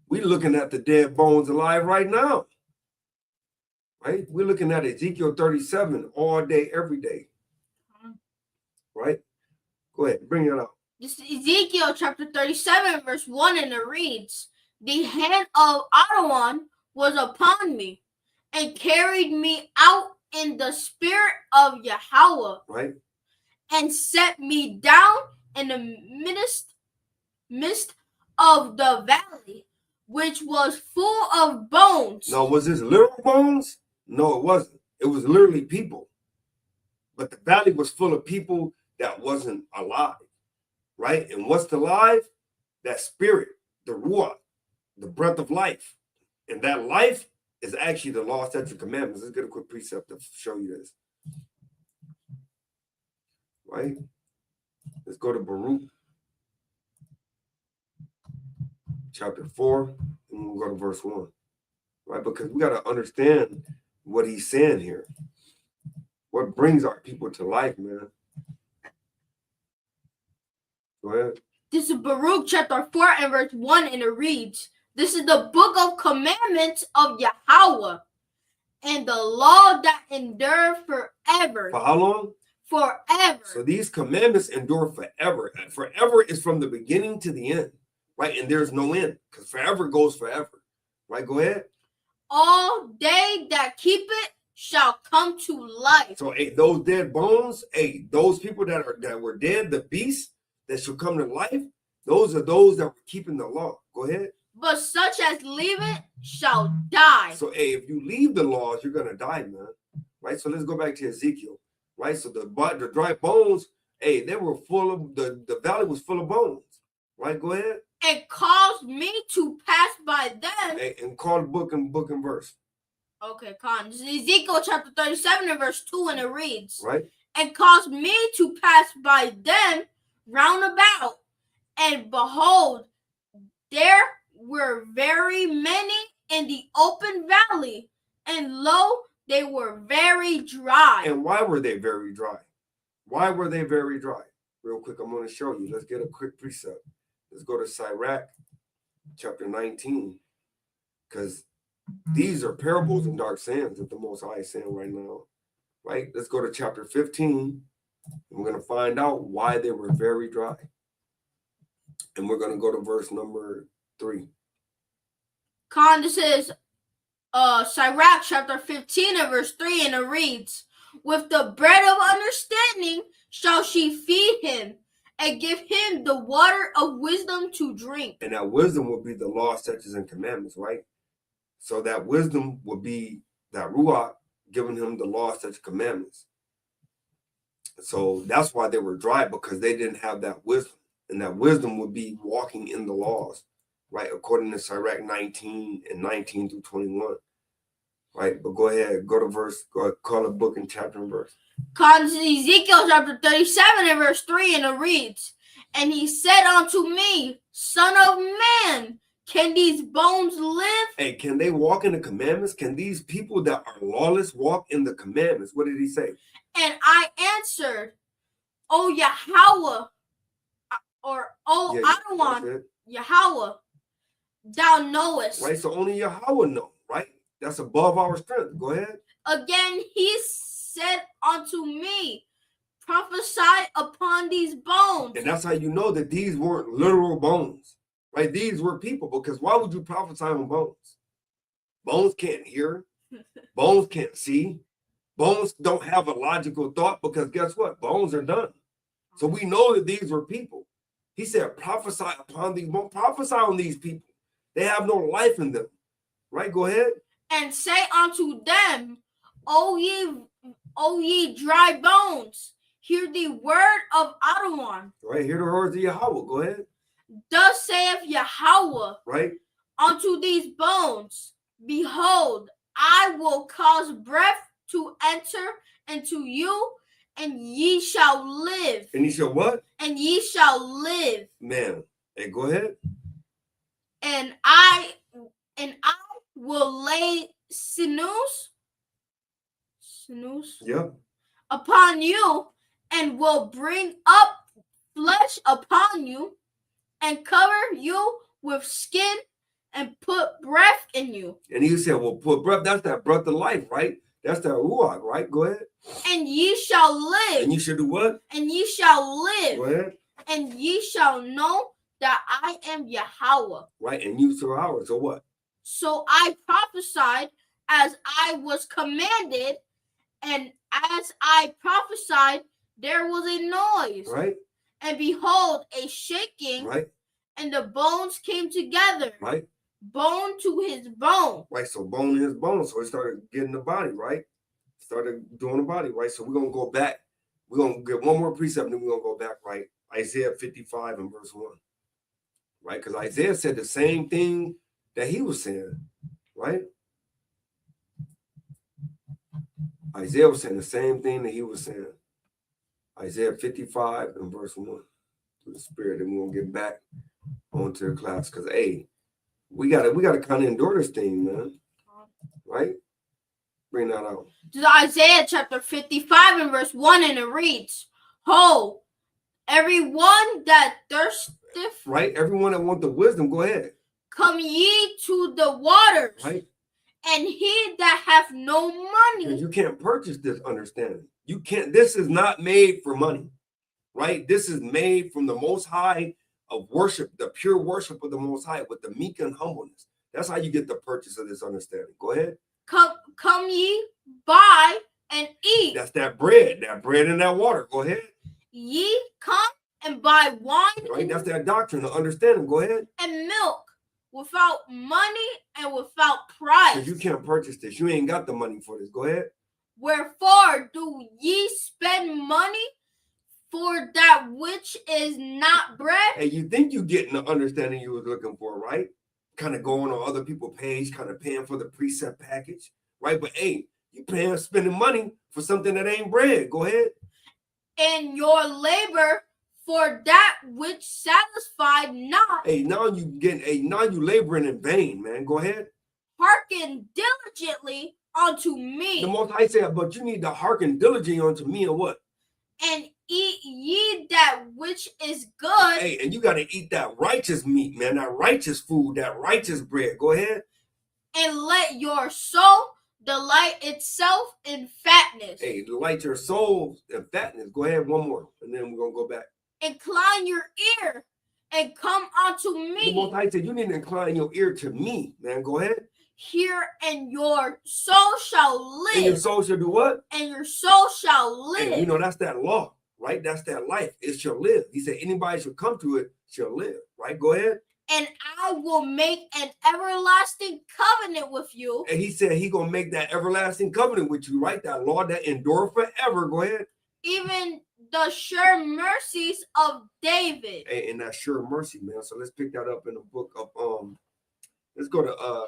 we're looking at the dead bones alive right now, right? We're looking at Ezekiel 37 all day, every day, right? Go ahead, bring it up. This is Ezekiel chapter 37, verse 1, and it reads, the hand of Adonai was upon me and carried me out in the spirit of Yahweh, right, and set me down in the midst of the valley, which was full of bones. Now, was this literal bones? No, it wasn't. It was literally people. But the valley was full of people that wasn't alive, right? And what's alive? That spirit, the ruach, the breath of life. And that life is actually the law, statutes, and commandments. Let's get a quick precept to show you this. Right? Let's go to Baruch, chapter 4, and we'll go to verse 1. Right? Because we got to understand what he's saying here. What brings our people to life, man? Go ahead. This is Baruch chapter 4 and verse 1, and it reads, "This is the book of commandments of Yahweh, and the law that endure forever." For how long? Forever. So these commandments endure forever. And forever is from the beginning to the end, right? And there's no end, because forever goes forever. Right? Go ahead. "All they that keep it shall come to life." So those dead bones, those people that were dead, the beasts that shall come to life, those are those that were keeping the law. Go ahead. "But such as leave it shall die." So if you leave the laws, you're gonna die, man. Right? So let's go back to Ezekiel. Right? So the dry bones, they were full of the valley was full of bones. Right? Go ahead. "And caused me to pass by them." And call the book and verse. Okay, Con. This is Ezekiel chapter 37 and verse 2, and it reads, Right? "And caused me to pass by them round about, and behold, there were very many in the open valley, and lo, they were very dry." And why were they very dry? Why were they very dry? Real quick, I'm going to show you. Let's get a quick precept. Let's go to Sirach, chapter 19, because these are parables and dark sayings that the Most High is saying right now. Right? Let's go to chapter 15, and we're going to find out why they were very dry. And we're going to go to verse number 3. Con, this is Sirach chapter 15 and verse 3, and it reads, "With the bread of understanding shall she feed him, and give him the water of wisdom to drink." And that wisdom will be the law, statutes, and commandments, right? So that wisdom will be that ruach giving him the law, statutes, commandments. So that's why they were dry, because they didn't have that wisdom. And that wisdom would be walking in the laws, right? According to Sirach 19 and 19 through 21. Right? But go ahead, go to verse, call a book and chapter and verse. Con, this is Ezekiel chapter 37 and verse 3, and it reads, "And he said unto me, Son of man, can these bones live?" Can they walk in the commandments? Can these people that are lawless walk in the commandments? What did he say? And I answered, "O Yahweh," or "O Adonai, Yahweh, thou knowest." Right, so only Yahweh know, right? That's above our strength. Go ahead. "Again he said unto me, Prophesy upon these bones." And that's how you know that these weren't literal bones, right? These were people, because why would you prophesy on bones? Bones can't hear. Bones can't see. Bones don't have a logical thought, because guess what? Bones are done. So we know that these were people. He said, prophesy upon these bones. Prophesy on these people. They have no life in them. Right? Go ahead. "And say unto them, O ye dry bones, hear the word of Adonai. Right? Hear the words of Yahweh. Go ahead. Thus saith Yahweh Right? unto these bones, Behold, I will cause breath to enter into you, and ye shall live." And he said, what? "And ye shall live. Man. Hey, go ahead. And I will lay sinews Yep. upon you, and will bring up flesh upon you, and cover you with skin, and put breath in you. And he said, well, put breath. That's that breath of life, right? That's that ruach, right? Go ahead. And ye shall live. And you should do what? And ye shall live. Go ahead. And ye shall know that I am Yahweh. Right? And you shall ours. So what? So I prophesied as I was commanded, and as I prophesied, there was a noise. Right? And behold, a shaking. Right? And the bones came together. Right? bone to his bone. Right, so bone in his bone. So he started getting the body, right? Started doing the body, right? So we're going to go back. We're going to get one more precept, and then we're going to go back, right? Isaiah 55 and verse 1, right? Because Isaiah said the same thing that he was saying, right? Isaiah was saying the same thing that he was saying. Isaiah 55 and verse 1. Through the Spirit, and we're going to get back onto the class. Because, hey, we gotta kind of endure this thing, man. Right? Bring that out. This is Isaiah chapter 55 and verse 1, and it reads, Ho, everyone that thirsteth, right? Everyone that want the wisdom, go ahead. Come ye to the waters, right? And he that hath no money. You can't purchase this understanding. You can't. This is not made for money, right? This is made from the Most High of worship, the pure worship of the Most High with the meek and humbleness. That's how you get the purchase of this understanding. Go ahead. Come ye, buy and eat. That's that bread and that water. Go ahead. Ye come and buy wine. Right, that's that doctrine, the understanding. Go ahead. And milk without money and without price. Because you can't purchase this. You ain't got the money for this. Go ahead. Wherefore do ye spend money for that which is not bread? Hey, you think you getting the understanding you was looking for, right? Kind of going on other people's page, kind of paying for the precept package, right? But hey, you spending money for something that ain't bread. Go ahead. And your labor for that which satisfied not. Hey, now you laboring in vain, man. Go ahead. Hearken diligently unto me. The Most High said, but you need to hearken diligently unto me and what? And eat ye that which is good. Hey, and you got to eat that righteous meat, man, that righteous food, that righteous bread. Go ahead. And let your soul delight itself in fatness. Hey, delight your soul in fatness. Go ahead, one more, and then we're going to go back. Incline your ear and come unto me. The Most High said, you need to incline your ear to me, man. Go ahead. Hear, and your soul shall live. And your soul shall do what? And your soul shall live. And you know, that's that law, right? That's that life. It shall live. He said, anybody shall come to it shall live, right? Go ahead. And I will make an everlasting covenant with you. And he said he gonna make that everlasting covenant with you, right? That law that endure forever. Go ahead. Even the sure mercies of David. Hey, and that sure mercy, man. So let's pick that up in the book of let's go to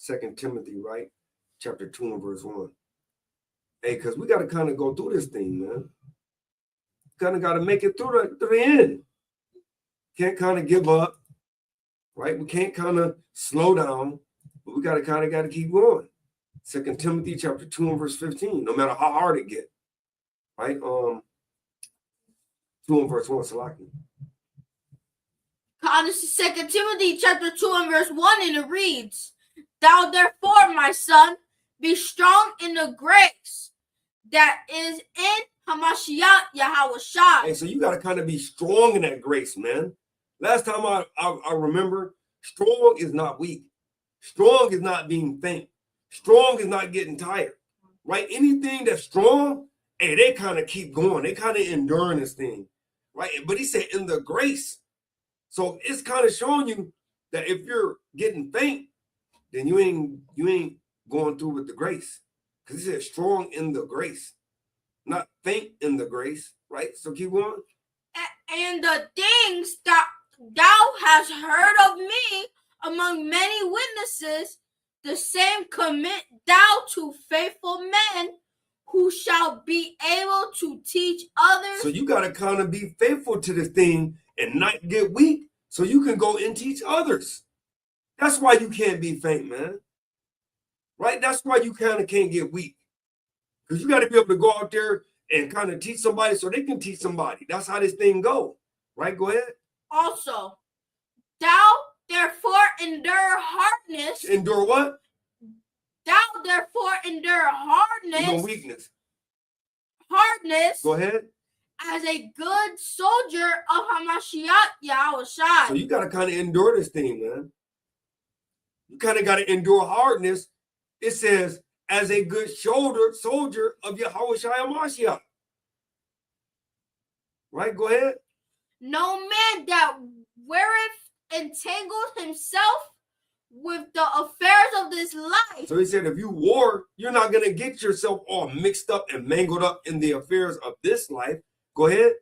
2 Timothy, right? Chapter 2 and verse 1. Hey, because we got to kind of go through this thing, man. Kind of got to make it through the end. Can't kind of give up, right? We can't kind of slow down, but we got to keep going. 2 Timothy chapter 2 and verse 15, no matter how hard it gets, right? 2 and verse 1, Salaki. This is 2 Timothy chapter 2 and verse 1, and it reads, Thou therefore, my son, be strong in the grace that is in Hamashiach Yahawashi. Hey, so you got to kind of be strong in that grace, man. Last time I remember, strong is not weak. Strong is not being faint. Strong is not getting tired, right? Anything that's strong, hey, they kind of keep going. They kind of enduring this thing, right? But he said in the grace. So it's kind of showing you that if you're getting faint, then you ain't going through with the grace. Because he said strong in the grace, not faint in the grace, right? So keep going. And the things that thou hast heard of me among many witnesses, the same commit thou to faithful men who shall be able to teach others. So you got to kind of be faithful to this thing and not get weak so you can go and teach others. That's why you can't be faint, man. Right? That's why you kind of can't get weak. Because you got to be able to go out there and kind of teach somebody so they can teach somebody. That's how this thing go. Right? Go ahead. Also, thou therefore endure hardness. Endure what? Thou therefore endure hardness. No weakness. Hardness. Go ahead. As a good soldier of Hamashiach Yahawashi. So you got to kind of endure this thing, man. You kind of got to endure hardness. It says, as a good soldier of Yahawashi Hamashiach. Right? Go ahead. No man that weareth entangled himself with the affairs of this life. So he said, if you war, you're not going to get yourself all mixed up and mangled up in the affairs of this life. Go ahead.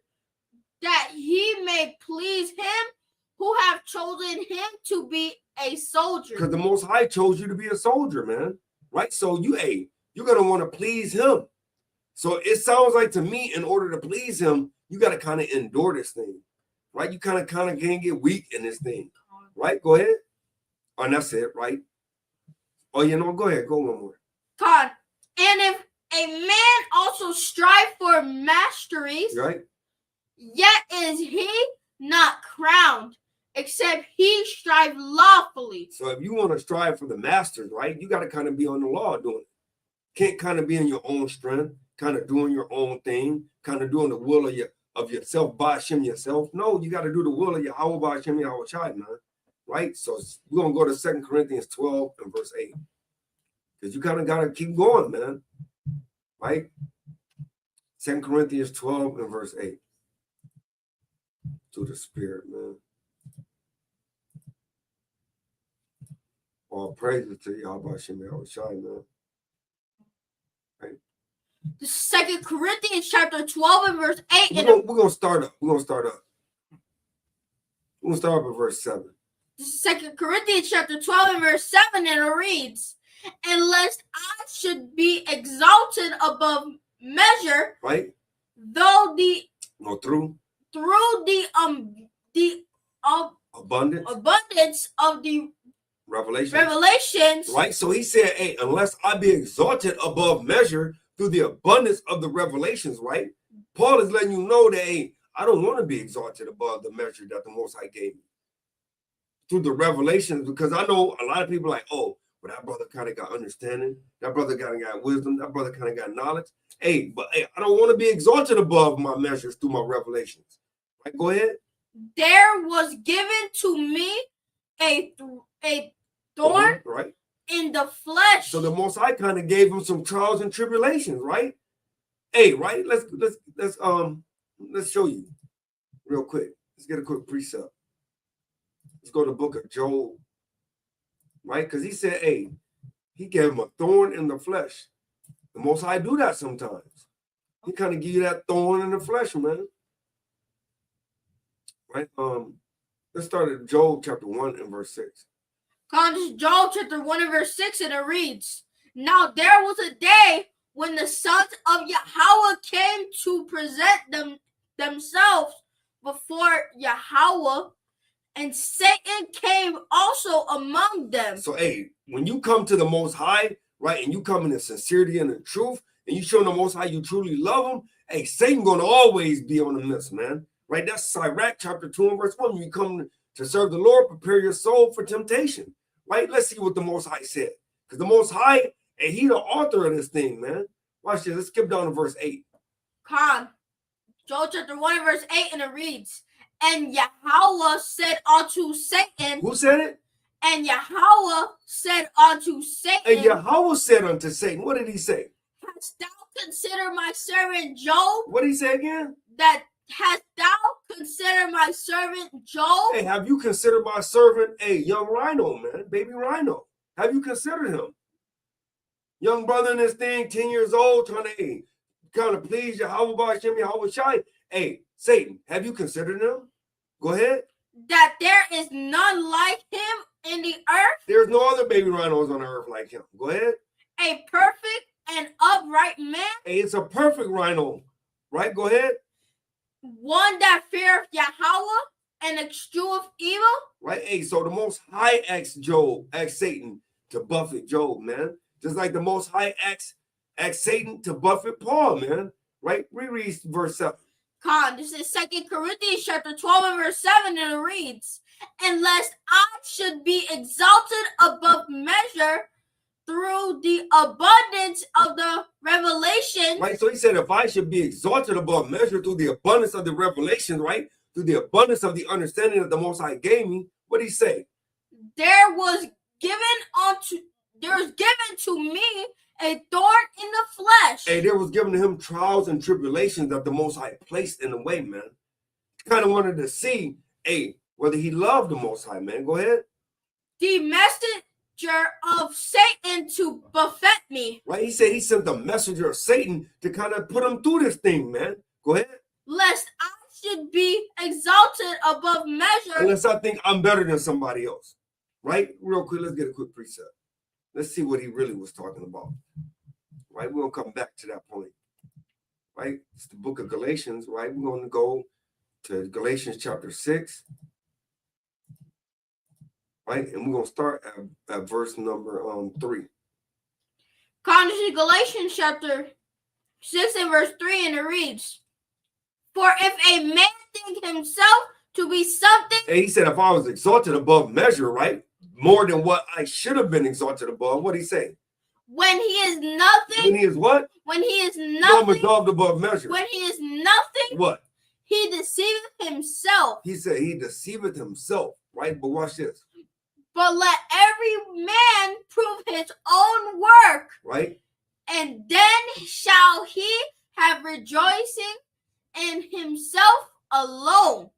That he may please him who have chosen him to be a soldier. Because the Most High chose you to be a soldier, man. Right? So you're going to want to please him. So it sounds like to me, in order to please him, you got to kind of endure this thing. Right? You kind of can't get weak in this thing. Right? Go ahead. Oh, and that's it, right? Oh, go ahead. Go one more. God. And if a man also strive for masteries, right, yet is he not crowned, except he strive lawfully. So if you want to strive for the masters, right, you got to kind of be on the law doing it. Can't kind of be in your own strength, kind of doing your own thing, kind of doing the will of yourself, Ba'ashem yourself. No, you got to do the will of Yahweh Ba'ashem Yahweh Shai, man. Right? So we're going to go to 2 Corinthians 12 and verse 8. Because you kind of got to keep going, man. Right? 2 Corinthians 12 and verse 8. To the Spirit, man. All praises to Yahweh Ba'ashem Yahweh Shai, man. Right? This is 2 Corinthians chapter 12 and verse 8. We're going to start up. We're going to start up. We're going to start up at verse 7. This is 2 Corinthians chapter 12 and verse 7, and it reads, "Unless I should be exalted above measure, right? Though through the abundance of the revelations, right? So he said, hey, unless I be exalted above measure through the abundance of the revelations, right? Paul is letting you know that, hey, I don't want to be exalted above the measure that the Most High gave me. Through the revelations, because I know a lot of people are like, oh, well, that brother kind of got understanding. That brother kind of got wisdom. That brother kind of got knowledge. Hey, but hey, I don't want to be exalted above my measures through my revelations. Right, go ahead. There was given to me a thorn right, in the flesh. So the Most High kind of gave him some trials and tribulations, right? Hey, right? Let's show you real quick. Let's get a quick precept. Let's go to the book of Job, right? Because he said, hey, he gave him a thorn in the flesh. The Most High do that sometimes. He kind of give you that thorn in the flesh, man. Right? Let's start at Job chapter 1 and verse 6. Job chapter 1 and verse 6, and it reads, "Now there was a day when the sons of Yahweh came to present themselves before Yahweh, and Satan came also among them." So, hey, when you come to the Most High, right, and you come in the sincerity and the truth, and you show the Most High you truly love him, hey, Satan gonna always be on the midst, man. Right? That's Sirach chapter 2 and verse 1. When you come to serve the Lord, prepare your soul for temptation. Right? Let's see what the Most High said. Because the Most High, and he the author of this thing, man. Watch this. Let's skip down to verse 8. Job chapter 1 and verse 8, and it reads, "And Yahweh said unto Satan." Who said it? And Yahweh said unto Satan. And Yahweh said unto Satan, what did he say? Hast thou considered my servant Job? What did he say again? That hast thou considered my servant Job? Hey, have you considered my servant, hey, young rhino, man, baby rhino? Have you considered him? Young brother in this thing, 10 years old, trying to, hey, kind of please Yahweh Ba'ashem Yahweh Shai. Hey, Satan, have you considered him? Go ahead. That there is none like him in the earth. There's no other baby rhinos on the earth like him. Go ahead. A perfect and upright man. Hey, it's a perfect rhino. Right? Go ahead. One that feareth Yahweh and escheweth evil. Right? Hey, so the Most High asked Satan to buffet Job, man. Just like the Most High asked Satan to buffet Paul, man. Right? Reread verse 7. This is 2 Corinthians chapter 12 and verse 7, and it reads, "Unless I should be exalted above measure through the abundance of the revelation." Right, so he said, if I should be exalted above measure through the abundance of the revelation, right, through the abundance of the understanding that the Most High gave me, what did he say? There was given to me a thorn in the flesh. Hey, there was given to him trials and tribulations that the Most High placed in the way, man. Kind of wanted to see, hey, whether he loved the Most High, man. Go ahead. the messenger of Satan to buffet me, Right? He said he sent the messenger of Satan to kind of put him through this thing, man. Go ahead. lest I should be exalted above measure. Unless I think I'm better than somebody else. Right? Real quick, let's get a quick precept. Let's see what he really was talking about. Right? We're going to come back to that point. Right? It's the book of Galatians, right? We're going to go to Galatians chapter 6. Right? And we're going to start at verse number 3. According to Galatians chapter 6 and verse 3, and it reads, for if a man think himself to be something. And he said, if I was exalted above measure, right? More than what I should have been exalted above, what did he say? When he is nothing. When he is what? When he is I'm nothing. exalted above measure. When he is nothing. What? He deceiveth himself. He said he deceiveth himself, right? But watch this. But let every man prove his own work. Right? And then shall he have rejoicing in himself alone,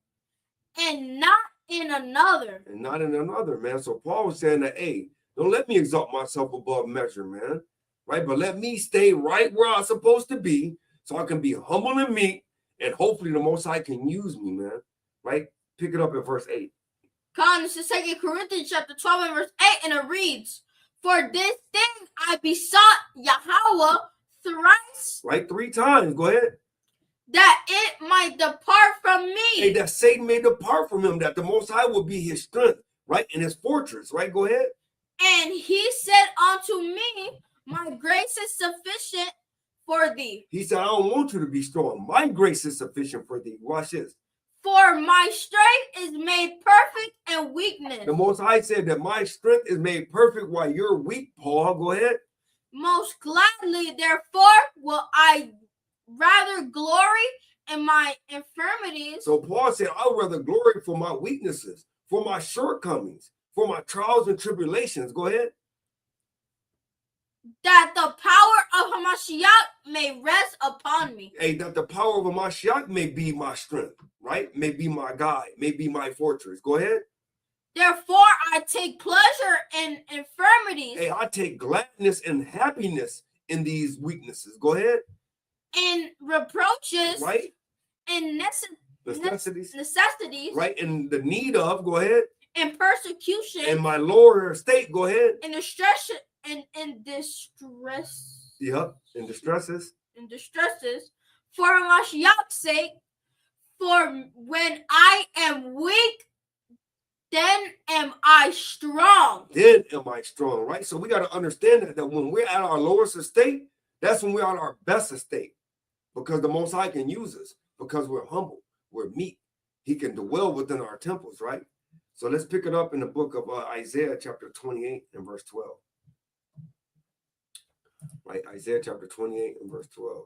and not in another. And not in another, man. So Paul was saying that, hey, don't let me exalt myself above measure, man. Right? But let me stay right where I'm supposed to be so I can be humble and meek, and hopefully the Most High can use me, man. Right? Pick it up at verse 8. Come, this is 2 Corinthians chapter 12 and verse 8, and it reads, for this thing I besought Yahweh thrice. Right? 3 times. Go ahead. That it might depart from me. Hey, that Satan may depart from him, that the Most High will be his strength, right? And his fortress, right? Go ahead. And he said unto me, my grace is sufficient for thee. He said, I don't want you to be strong. My grace is sufficient for thee. Watch this. For my strength is made perfect in weakness. The Most High said that my strength is made perfect while you're weak, Paul. Go ahead. Most gladly, therefore, will I rather glory in my infirmities. So Paul said, I'd rather glory for my weaknesses, for my shortcomings, for my trials and tribulations. Go ahead. That the power of Hamashiach may rest upon me. Hey, that the power of Mashiach may be my strength, right? May be my guide, may be my fortress. Go ahead. Therefore, I take pleasure in infirmities. Hey, I take gladness and happiness in these weaknesses. Go ahead. In reproaches. Right. In necessities. Right. In the need of. Go ahead. In persecution. In my lower state. Go ahead. In distress. In distress. Yep. In distresses. In distresses. For Mashiach's sake. For when I am weak, then am I strong. Then am I strong, right? So we got to understand that when we're at our lowest estate, that's when we're at our best estate. Because the Most High can use us. Because we're humble. We're meek. He can dwell within our temples, right? So let's pick it up in the book of Isaiah chapter 28 and verse 12. Right? Isaiah chapter 28 and verse 12.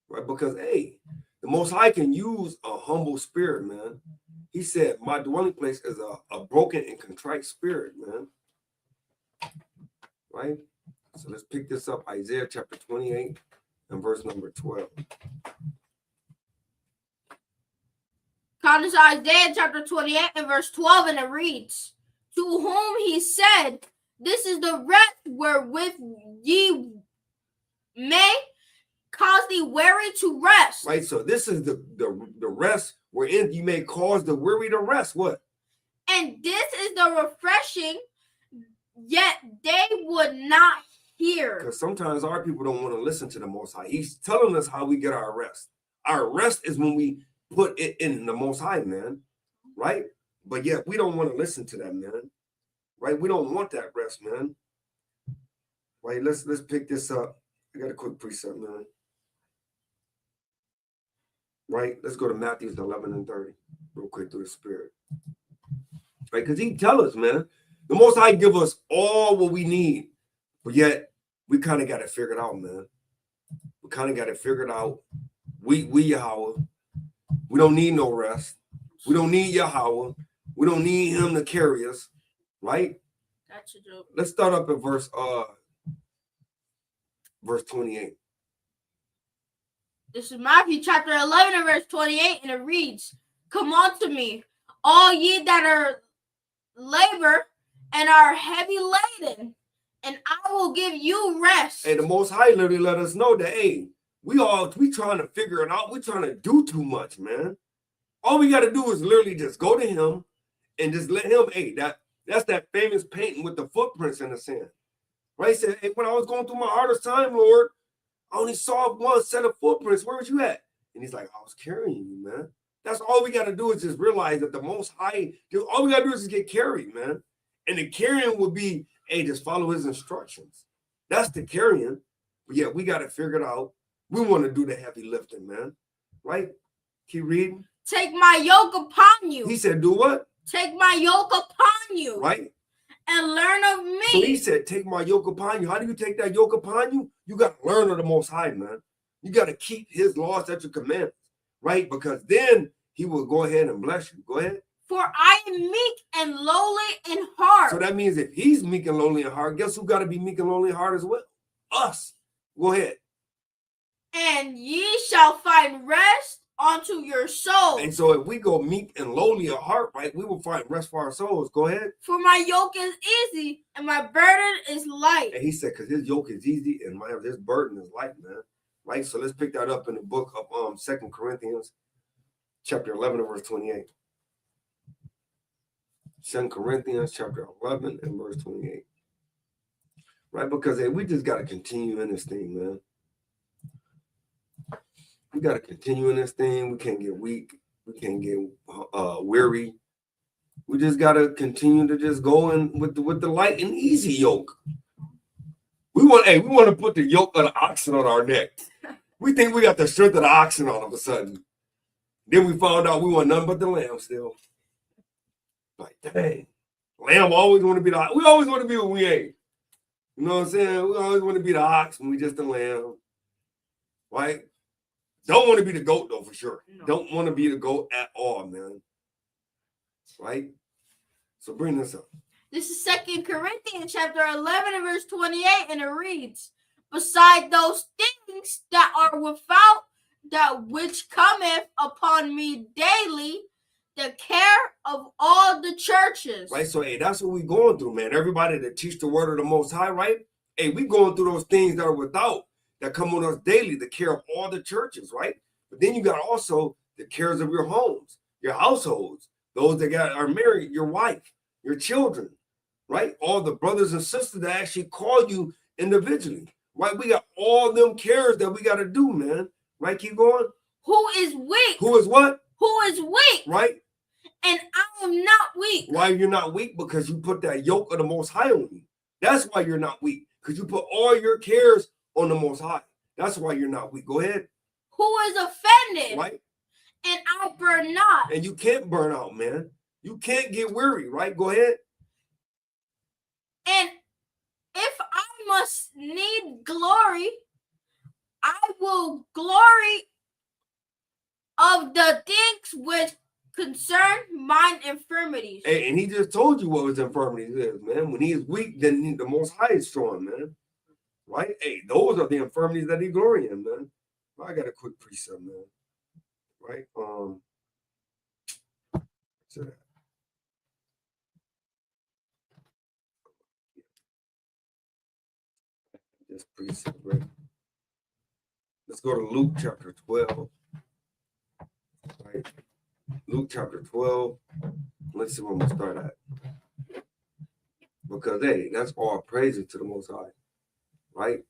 Right? Because, hey, the Most High can use a humble spirit, man. He said, my dwelling place is a broken and contrite spirit, man. Right? So let's pick this up. Isaiah chapter 28 and verse number 12. Come to Isaiah chapter 28 and verse 12, and it reads, to whom he said, this is the rest wherewith ye may cause the weary to rest. Right, so this is the rest wherein you may cause the weary to rest. What? And this is the refreshing, yet they would not hear. Because sometimes our people don't want to listen to the Most High. He's telling us how we get our rest. Our rest is when we put it in the Most High, man. Right? But yet we don't want to listen to that, man. Right? We don't want that rest, man. Right? Let's pick this up. I got a quick precept, man. Right? Let's go to Matthew 11 and 30 real quick through the Spirit. Right? Because he tell us, man, the Most High give us all what we need. But yet, we kind of got to figure it out, man. We kind of got to figure it out. We Yahweh. We don't need no rest. We don't need Yahweh. We don't need him to carry us. Right? That's a joke. Let's start up at verse 28. This is Matthew chapter 11 and verse 28, and it reads, come unto me, all ye that are labor and are heavy laden, and I will give you rest. Hey, the Most High literally let us know that, hey, we trying to figure it out. We trying to do too much, man. All we got to do is literally just go to him and just let him, hey, that's that famous painting with the footprints in the sand. Right? He said, hey, when I was going through my hardest time, Lord, I only saw one set of footprints. Where was you at? And he's like, I was carrying you, man. That's all we got to do is just realize that the Most High, all we got to do is just get carried, man. And the carrying would be, hey, just follow his instructions. That's the carrying. But yeah, we got to figure it out. We want to do the heavy lifting, man. Right? Keep reading. Take my yoke upon you. He said, do what? Take my yoke upon you. Right? And learn of me. So he said, take my yoke upon you. How do you take that yoke upon you? You got to learn of the Most High, man. You got to keep his laws, statutes, commandments. Right? Because then he will go ahead and bless you. Go ahead. For I am meek and lowly in heart. So that means if he's meek and lowly in heart, guess who got to be meek and lowly in heart as well? Us. Go ahead. And ye shall find rest unto your souls. And so if we go meek and lowly in heart, right, we will find rest for our souls. Go ahead. For my yoke is easy and my burden is light. And he said, because his yoke is easy and his burden is light, man. Right? So let's pick that up in the book of 2 Corinthians, chapter 11 and verse 28. 2 Corinthians, chapter 11 and verse 28. Right? Because hey, we just got to continue in this thing, man. We got to continue in this thing. We can't get weak. We can't get weary. We just got to continue to just go in with the light and easy yoke. We want to put the yoke of the oxen on our neck. We think we got the strength of the oxen all of a sudden. Then we found out we want nothing but the lamb still. Like, dang. Lamb always want to be we always want to be what we ain't. You know what I'm saying? We always want to be the ox when we just the lamb. Right? Don't want to be the goat, though, for sure. No. Don't want to be the goat at all, man. Right? So bring this up. This is 2 Corinthians chapter 11 and verse 28, and it reads, beside those things that are without, that which cometh upon me daily, the care of all the churches. Right? So, hey, that's what we going through, man. Everybody that teach the word of the Most High, right? Hey, we going through those things that are without, that come on us daily, the care of all the churches, right? But then you got also the cares of your homes, your households, those that are married, your wife, your children, right? All the brothers and sisters that actually call you individually, right? We got all them cares that we got to do, man. Right? Keep going. Who is weak? Who is what? Who is weak? Right? And I am not weak. Why you're not weak? Because you put that yoke of the Most High on you. That's why you're not weak. Because you put all your cares on the Most High. That's why you're not weak. Go ahead. Who is offended? Right? And I burn not. And you can't burn out, man. You can't get weary, right? Go ahead. And if I must need glory, I will glory of the things which concern mine infirmities. Hey, and he just told you what his infirmities is, man. When he is weak, then the Most High is strong, man. Right? Hey, those are the infirmities that he glory in, man. I got a quick precept, man. Right? Just precept, right? Let's go to Luke chapter 12. Right? Luke chapter 12. Let's see where I'm going to start at. Because, hey, that's all praises to the Most High. Right?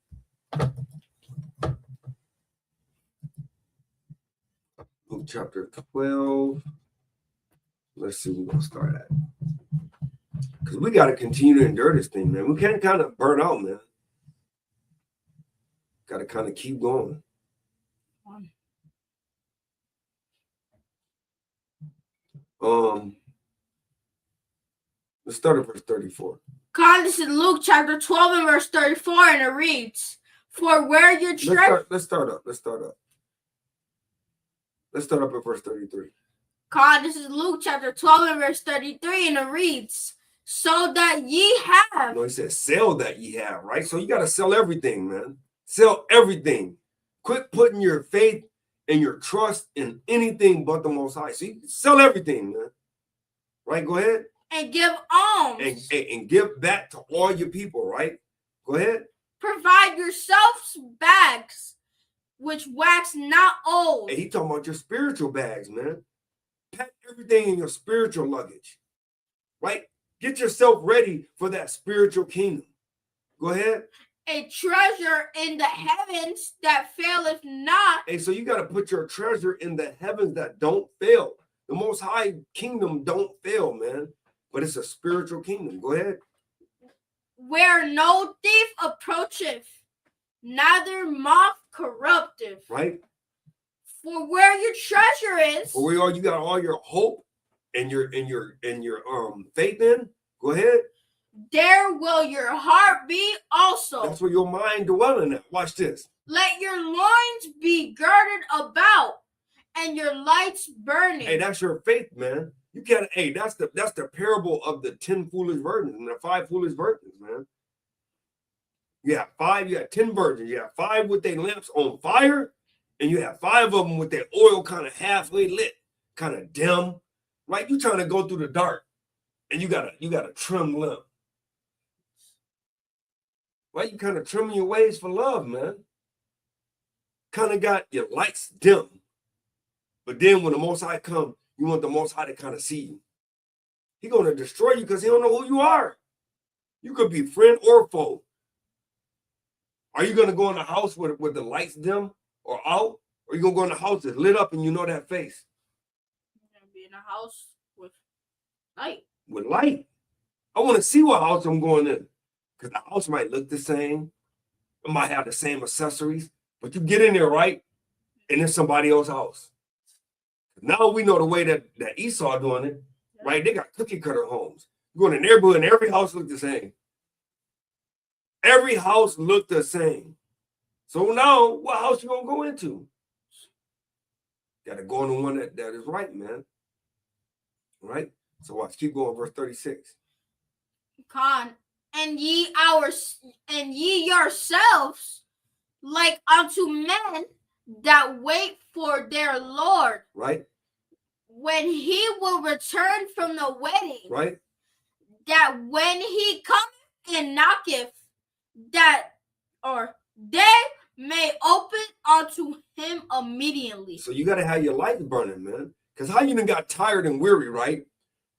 Luke chapter 12. Let's see where we're going to start at. Because we got to continue to endure this thing, man. We can't kind of burn out, man. Got to kind of keep going. Let's start at verse 34. God, this is Luke chapter 12 and verse 34, and it reads, for where your treasure... Let's start up. Let's start up at verse 33. God, this is Luke chapter 12 and verse 33, and it reads, so that ye have... No, he says, sell that ye have, right? So you got to sell everything, man. Sell everything. Quit putting your faith and your trust in anything but the Most High. So you sell everything, man. Right? Go ahead. and give alms, and give back to all your people, right? Go ahead. Provide yourselves bags which wax not old. And he talking about your spiritual bags, man. Pack everything in your spiritual luggage, right? Get yourself ready for that spiritual kingdom. Go ahead. A treasure in the heavens that faileth not. Hey, so you got to put your treasure in the heavens that don't fail. The Most High kingdom don't fail, man. But it's a spiritual kingdom. Go ahead. Where no thief approacheth, neither moth corrupteth. Right. For where your treasure is, For where you got all your hope and your faith in. Go ahead. There will your heart be also. That's where your mind dwelling at. Watch this. Let your loins be girded about, and your lights burning. Hey, that's your faith, man. You can't. Hey, that's the parable of the 10 foolish virgins and the 5 foolish virgins, man. You have 5. You have 10 virgins. You have 5 with their lamps on fire, and you have 5 of them with their oil kind of halfway lit, kind of dim. Right? You trying to go through the dark, and you got a trim lamp. Right? You kind of trimming your ways for love, man. Kind of got your lights dim. But then when the Most High come, you want the Most High to kind of see you. He's going to destroy you because he don't know who you are. You could be friend or foe. Are you going to go in the house with the lights dim or out? Or are you going to go in the house that's lit up and you know that face? You're going to be in a house with light. With light. I want to see what house I'm going in. Because the house might look the same. It might have the same accessories. But you get in there, right? And it's somebody else's house. Now we know the way that Esau doing it, right? They got cookie cutter homes. You go in the neighborhood and every house look the same. Every house look the same. So now, what house you gonna go into? Got to go in the one that is right, man. Right? So watch, keep going, verse 36. And ye yourselves like unto men that wait for their Lord. Right. When he will return from the wedding. Right. That when he cometh and knocketh, they may open unto him immediately. So you got to have your lights burning, man. Because how you done got tired and weary, right?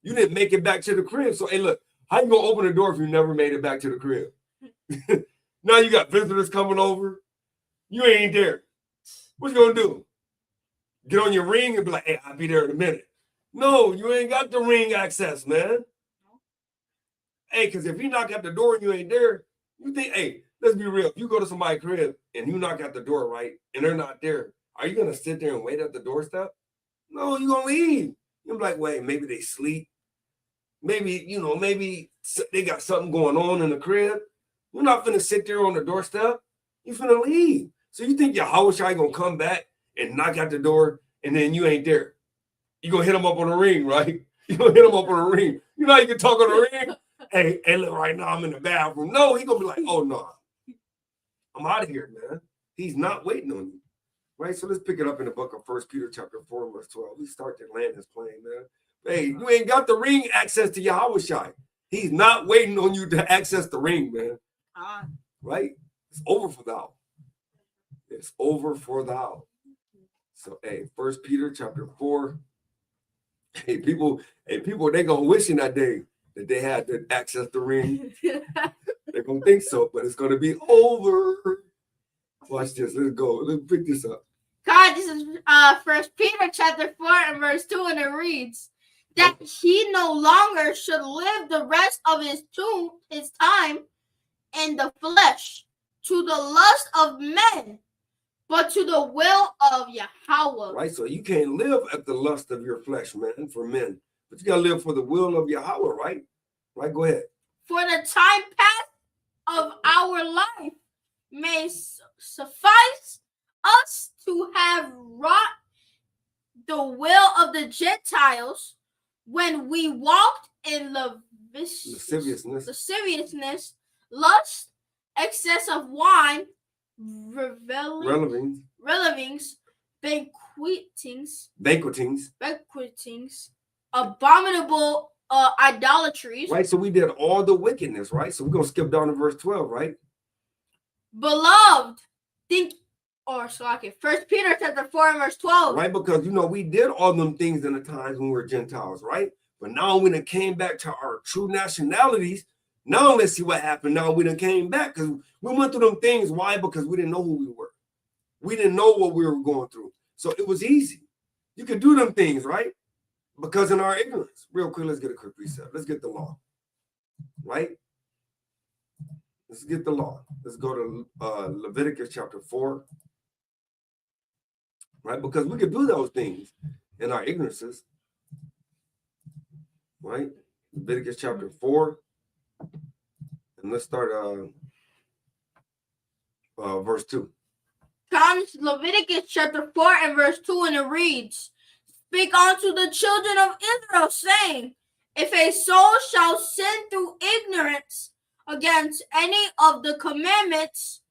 You didn't make it back to the crib. So, hey, look, how you going to open the door if you never made it back to the crib? Now you got visitors coming over. You ain't there. What you going to do? Get on your ring and be like, hey, I'll be there in a minute. No, you ain't got the ring access, man. Hey, because if you knock at the door and you ain't there, you think, hey, let's be real. If you go to somebody's crib and you knock at the door, right, and they're not there, are you going to sit there and wait at the doorstep? No, you're going to leave. You're like, wait, maybe they sleep. Maybe, maybe they got something going on in the crib. You're not finna sit there on the doorstep. You're finna leave. So you think Yahawashai gonna come back and knock at the door and then you ain't there. You gonna hit him up on the ring, right? You gonna hit him up on the ring. You know how you can talk on the ring? Hey, look, right now I'm in the bathroom. No, he gonna be like, oh, no. I'm out of here, man. He's not waiting on you. Right? So let's pick it up in the book of 1 Peter chapter 4, verse 12. We start to land this plane, man. Hey, you ain't got the ring access to Yahawashai. He's not waiting on you to access the ring, man. Right? It's over for thou. It's over for thou. So, hey, 1 Peter chapter 4. Hey, people, they gonna wish in that day that they had to access the ring. They're gonna think so, but it's gonna be over. Watch this. Let's go. Let's pick this up. God, this is 1 Peter chapter 4 and verse 2, and it reads that he no longer should live the rest of his time in the flesh to the lust of men, but to the will of Yahweh. Right, so you can't live at the lust of your flesh, man, for men. But you got to live for the will of Yahweh, right? Right, go ahead. For the time past of our life may suffice us to have wrought the will of the Gentiles when we walked in lasciviousness, lust, excess of wine, revelings, banquetings, abominable idolatries. Right, so we did all the wickedness, right? So we're going to skip down to verse 12, right? Beloved, First Peter chapter 4 and verse 12. Right, because, we did all them things in the times when we were Gentiles, right? But now when it came back to our true nationalities, now let's see what happened. Now we done came back because we went through them things. Why? Because we didn't know who we were. We didn't know what we were going through. So it was easy. You could do them things, right? Because in our ignorance. Real quick, let's get a quick precept. Let's get the law, right? Let's get the law. Let's go to Leviticus chapter 4, right? Because we could do those things in our ignorances, right? Leviticus chapter 4, and let's start verse 2. Comes Leviticus chapter 4 and verse 2, and it reads, Speak unto the children of Israel, saying, If a soul shall sin through ignorance against any of the commandments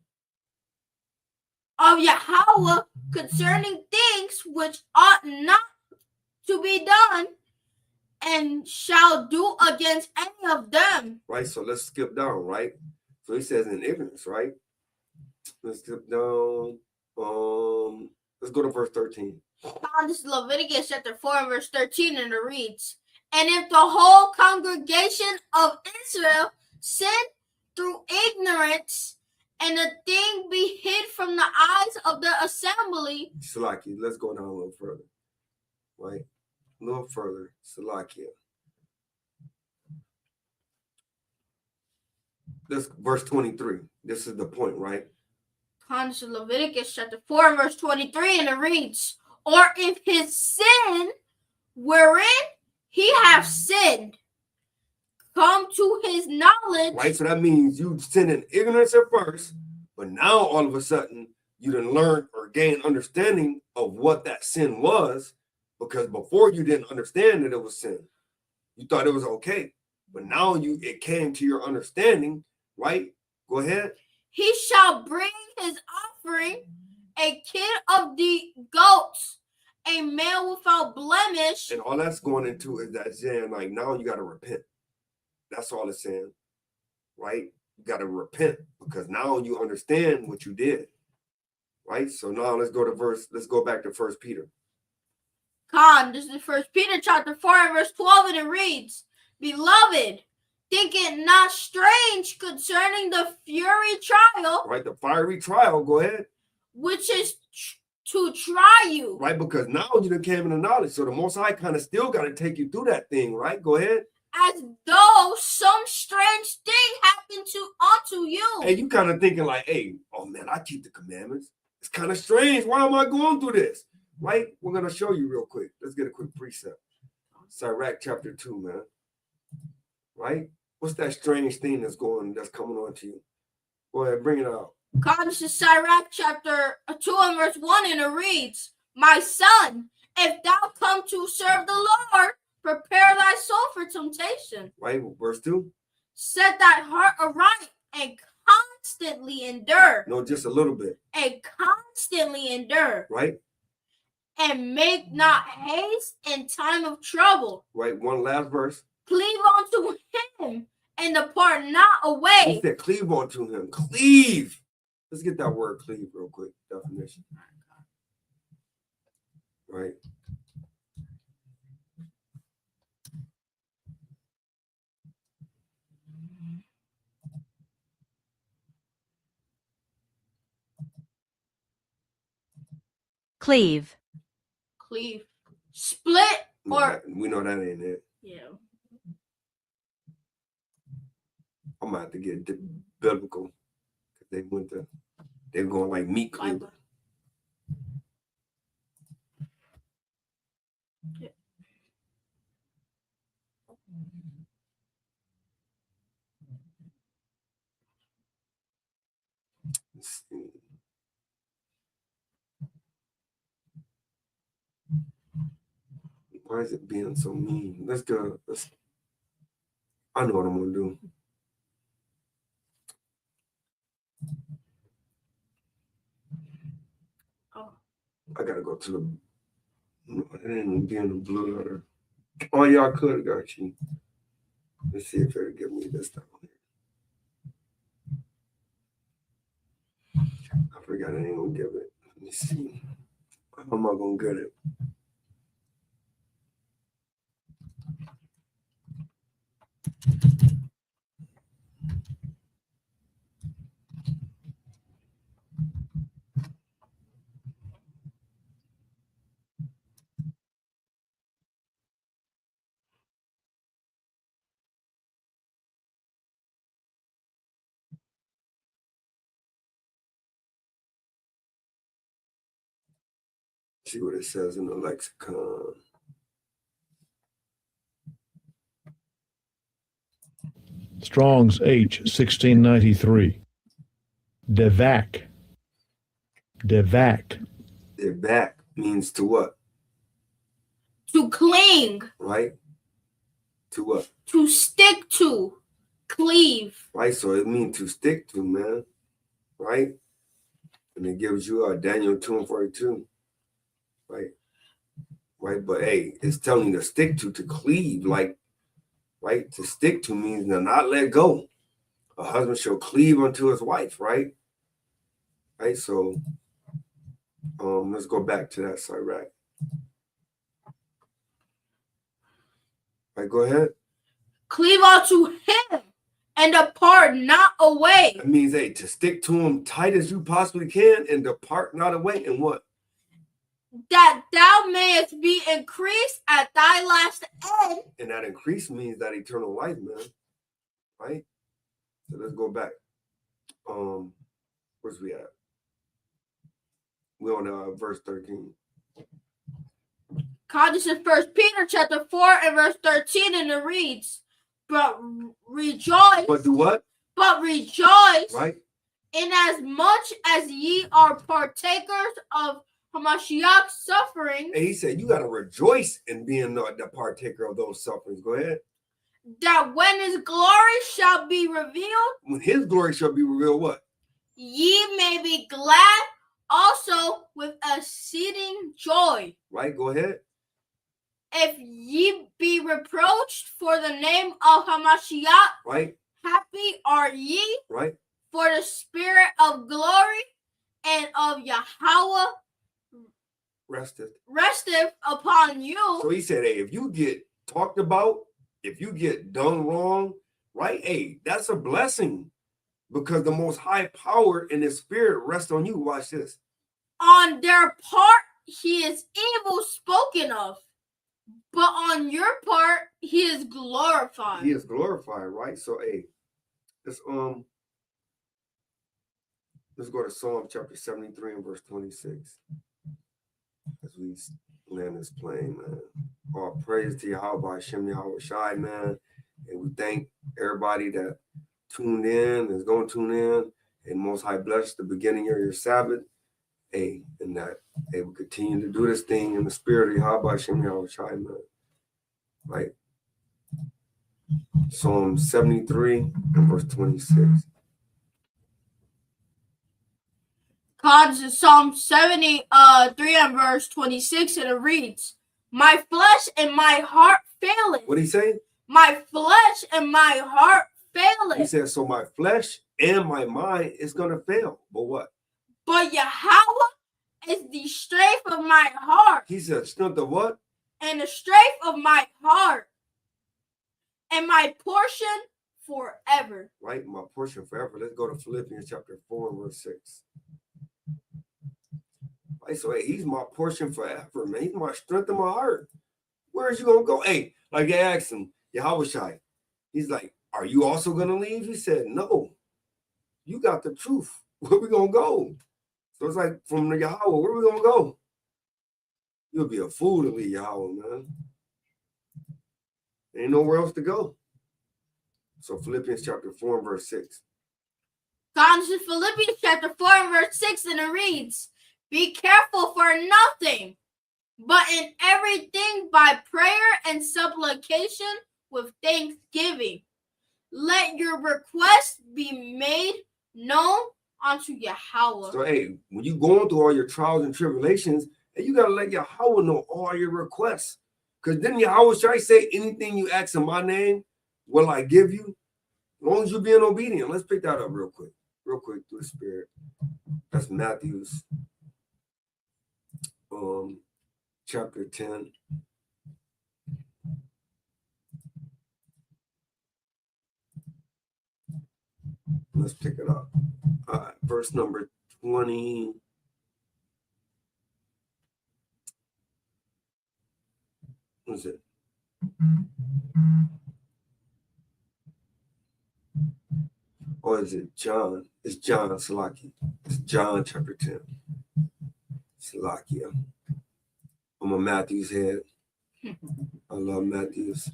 of Yahweh concerning things which ought not to be done, and shall do against any of them. Right, so let's skip down, right? So he says in ignorance, right? Let's skip down. Let's go to verse 13. This is Leviticus chapter 4 and verse 13, and it reads, And if the whole congregation of Israel sin through ignorance, and the thing be hid from the eyes of the assembly. Salakia, let's go down a little further. Right? A little further. Salakia. This verse 23. This is the point, right? This is Leviticus chapter 4 and verse 23, and it reads, Or if his sin wherein he have sinned come to his knowledge. Right, so that means you sin in ignorance at first, but now all of a sudden you done learn or gain understanding of what that sin was, because before you didn't understand that it was sin. You thought it was okay, but now it came to your understanding, right? Go ahead. He shall bring his offering, a kid of the goats, a male without blemish. And all that's going into is that saying, like, now you got to repent. That's all it's saying, right? You got to repent because now you understand what you did, right? So now let's go back to First Peter. This is First Peter chapter 4 and verse 12, and it reads, Beloved, think it not strange concerning the fiery trial. Right, the fiery trial, go ahead. Which is to try you. Right, because now you done came into knowledge. So the Most High kind of still got to take you through that thing, right? Go ahead. As though some strange thing happened unto you. Hey, you kind of thinking like, hey, oh man, I keep the commandments. It's kind of strange. Why am I going through this? Right? We're going to show you real quick. Let's get a quick precept. Sirach chapter 2, man. Right? What's that strange thing that's coming on to you? Go ahead, bring it out. This is Sirach chapter 2 and verse 1, and it reads, My son, if thou come to serve the Lord, prepare thy soul for temptation. Right, verse 2. Set thy heart aright and constantly endure. No, just a little bit. And constantly endure. Right. And make not haste in time of trouble. Right, one last verse. Cleave unto him and depart not away. He said cleave unto him. Cleave. Let's get that word cleave real quick. Definition. Right. Cleave. Cleave. Split or... We know that ain't it. Yeah. I'm gonna have to get biblical. They're going like meat cleaver. Yeah. Why is it being so mean? Let's go. I know what I'm gonna do. I gotta go to the. No, it ain't gonna be in the blue letter. Oh, y'all could have got you. Let's see if it'll give me this down here. I forgot I ain't gonna give it. Let me see. How am I gonna get it? See what it says in the lexicon. Strong's H 1693. Devak. Devak. Their back means to what? To cling. Right? To what? To stick to. Cleave. Right? So it means to stick to, man. Right? And it gives you Daniel 2:42. Right? Right? But hey, it's telling you to stick to cleave. Like, right? To stick to means to not let go. A husband shall cleave unto his wife, right? Right? So let's go back to that side, right? Right, go ahead. Cleave unto him and depart not away. It means, hey, to stick to him tight as you possibly can and depart not away. And what? That thou mayest be increased at thy last end. And that increase means that eternal life, man. Right? So let's go back. Where's we at? We're on verse 13. God, this is 1 Peter chapter 4 and verse 13, and it reads, but rejoice. But do what? But rejoice. Right? Inasmuch as ye are partakers of Hamashiach's sufferings. And he said, you got to rejoice in being the partaker of those sufferings. Go ahead. That when his glory shall be revealed. When his glory shall be revealed, what? Ye may be glad also with exceeding joy. Right? Go ahead. If ye be reproached for the name of Hamashiach, right? Happy are ye, right? For the spirit of glory and of Yahweh resteth upon you. So he said, hey, if you get talked about, if you get done wrong, right? Hey, that's a blessing because the most high power in his spirit rests on you. Watch this. On their part, he is evil spoken of. But on your part, he is glorified. He is glorified, right? So, hey, let's go to Psalm chapter 73 and verse 26. As we land this plane, man. All praise to Yahweh Hashem Yahweh Shai, man. And we thank everybody that tuned in, is going to tune in. And Most High bless the beginning of your Sabbath. Hey, and that they will continue to do this thing in the spirit of Yahweh Hashem Yahweh Shai, man. Right? Psalm 73 and verse 26. God is Psalm 73 and verse 26, and it reads, my flesh and my heart faileth. What did he say? My flesh and my heart faileth. He said, so my flesh and my mind is going to fail. But what? But Yahweh is the strength of my heart. He said, strength of what? And the strength of my heart. And my portion forever. Right, my portion forever. Let's go to Philippians chapter 4 and verse 6. Right, so hey, he's my portion forever, man. He's my strength in my heart. Where is you going to go? Hey, like they asked him, Yahweh Shai. He's like, are you also going to leave? He said, no. You got the truth. Where we going to go? So it's like from the Yahweh, where we going to go? You'll be a fool to leave Yahweh, man. Ain't nowhere else to go. So Philippians chapter 4 and verse 6. God is Philippians chapter 4 and verse 6, and it reads, be careful for nothing, but in everything by prayer and supplication with thanksgiving. Let your requests be made known unto Yahweh. So hey, when you going through all your trials and tribulations, hey, you got to let Yahweh know all your requests. Because didn't Yahweh Shai say anything you ask in my name, will I give you? As long as you're being obedient. Let's pick that up real quick through the Spirit. That's Matthew's chapter 10. Let's pick it up. Verse number 20. What is it? Or is it John? It's John, Salaki. It's John chapter 10. Salakia. I'm a Matthew's head. I love Matthew's.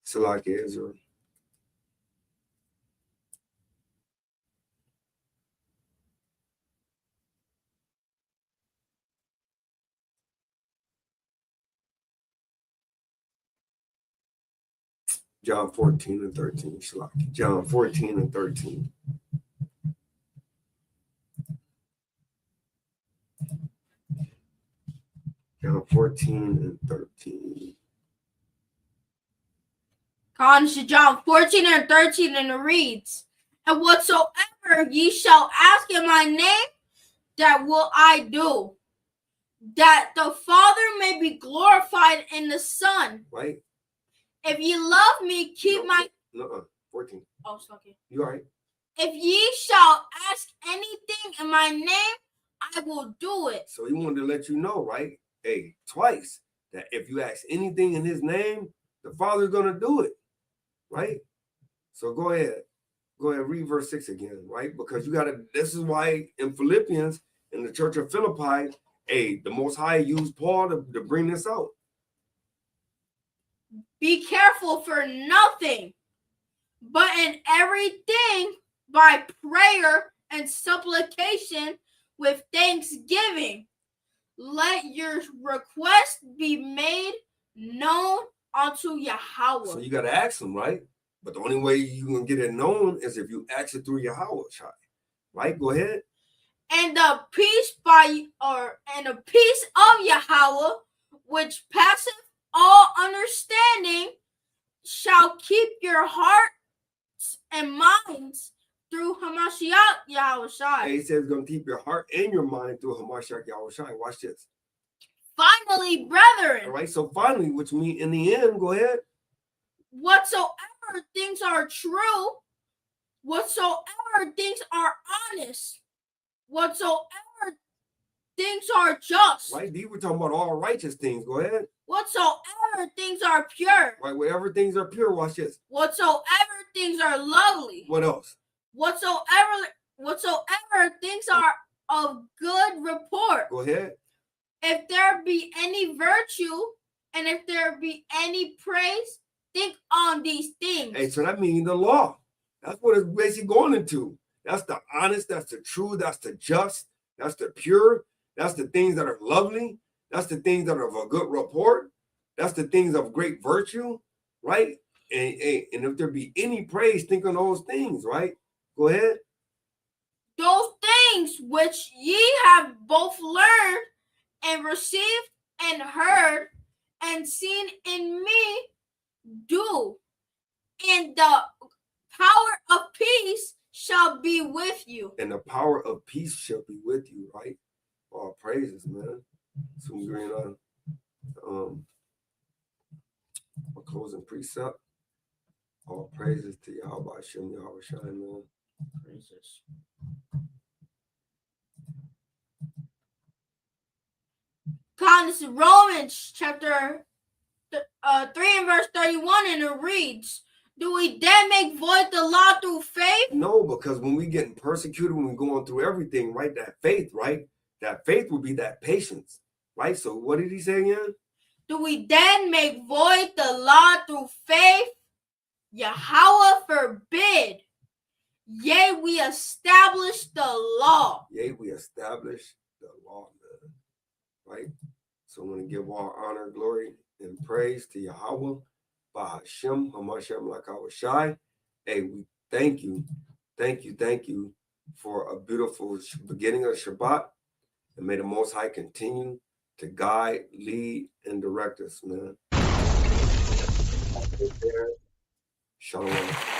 Salakia Israel. John 14 and 13. Shalaki. John 14 and 13. John 14 and 13. According to John 14 and 13, and it reads, and whatsoever ye shall ask in my name, that will I do, that the Father may be glorified in the Son. Right? If ye love me, keep my... 14. Oh, sorry. You all right? If ye shall ask anything in my name, I will do it. So he wanted to let you know, right? Hey, twice, that if you ask anything in his name, the Father's going to do it. Right? So go ahead, read verse 6 again, right? Because you got to, this is why in Philippians, in the church of Philippi, the Most High used Paul to bring this out. Be careful for nothing, but in everything by prayer and supplication with thanksgiving, let your request be made known unto Yahweh. So you got to ask him, right? But the only way you can get it known is if you ask it through Yahweh, right? Go ahead. And the peace of Yahweh, which passeth all understanding, shall keep your hearts and minds through Hamashiach Yahushai. He says it's going to keep your heart and your mind through Hamashiach Yahushai. Watch this. Finally, brethren. All right, so finally, which means in the end, go ahead. Whatsoever things are true, whatsoever things are honest, whatsoever things are just. Right, we were talking about all righteous things. Go ahead. Whatsoever things are pure. Right, whatever things are pure, watch this. Whatsoever things are lovely. What else? Whatsoever things are of good report. Go ahead. If there be any virtue, and if there be any praise, think on these things. Hey, so that means the law. That's what it's basically going into. That's the honest, that's the true, that's the just, that's the pure, that's the things that are lovely, that's the things that are of a good report, that's the things of great virtue, right? And if there be any praise, think on those things, right? Go ahead. Those things which ye have both learned and received and heard and seen in me, do, and the power of peace shall be with you. And the power of peace shall be with you, right? All praises, man. So we're going on a closing precept. All praises to Yahweh Hashem, Yahweh Shai, man. Praises. This is Romans chapter 3 and verse 31, and it reads, do we then make void the law through faith? No, because when we getting persecuted, when we're going through everything, right, that faith, right? That faith will be that patience, right? So what did he say again? Do we then make void the law through faith? Yahweh forbid. Yea, we establish the law. Yea, we establish the law, man. Right? So I want to give all honor, glory, and praise to Yahweh, Bahashem, Hamashem Lakawashai. Hey, we thank you for a beautiful beginning of Shabbat. And may the Most High continue to guide, lead, and direct us, man. Shalom.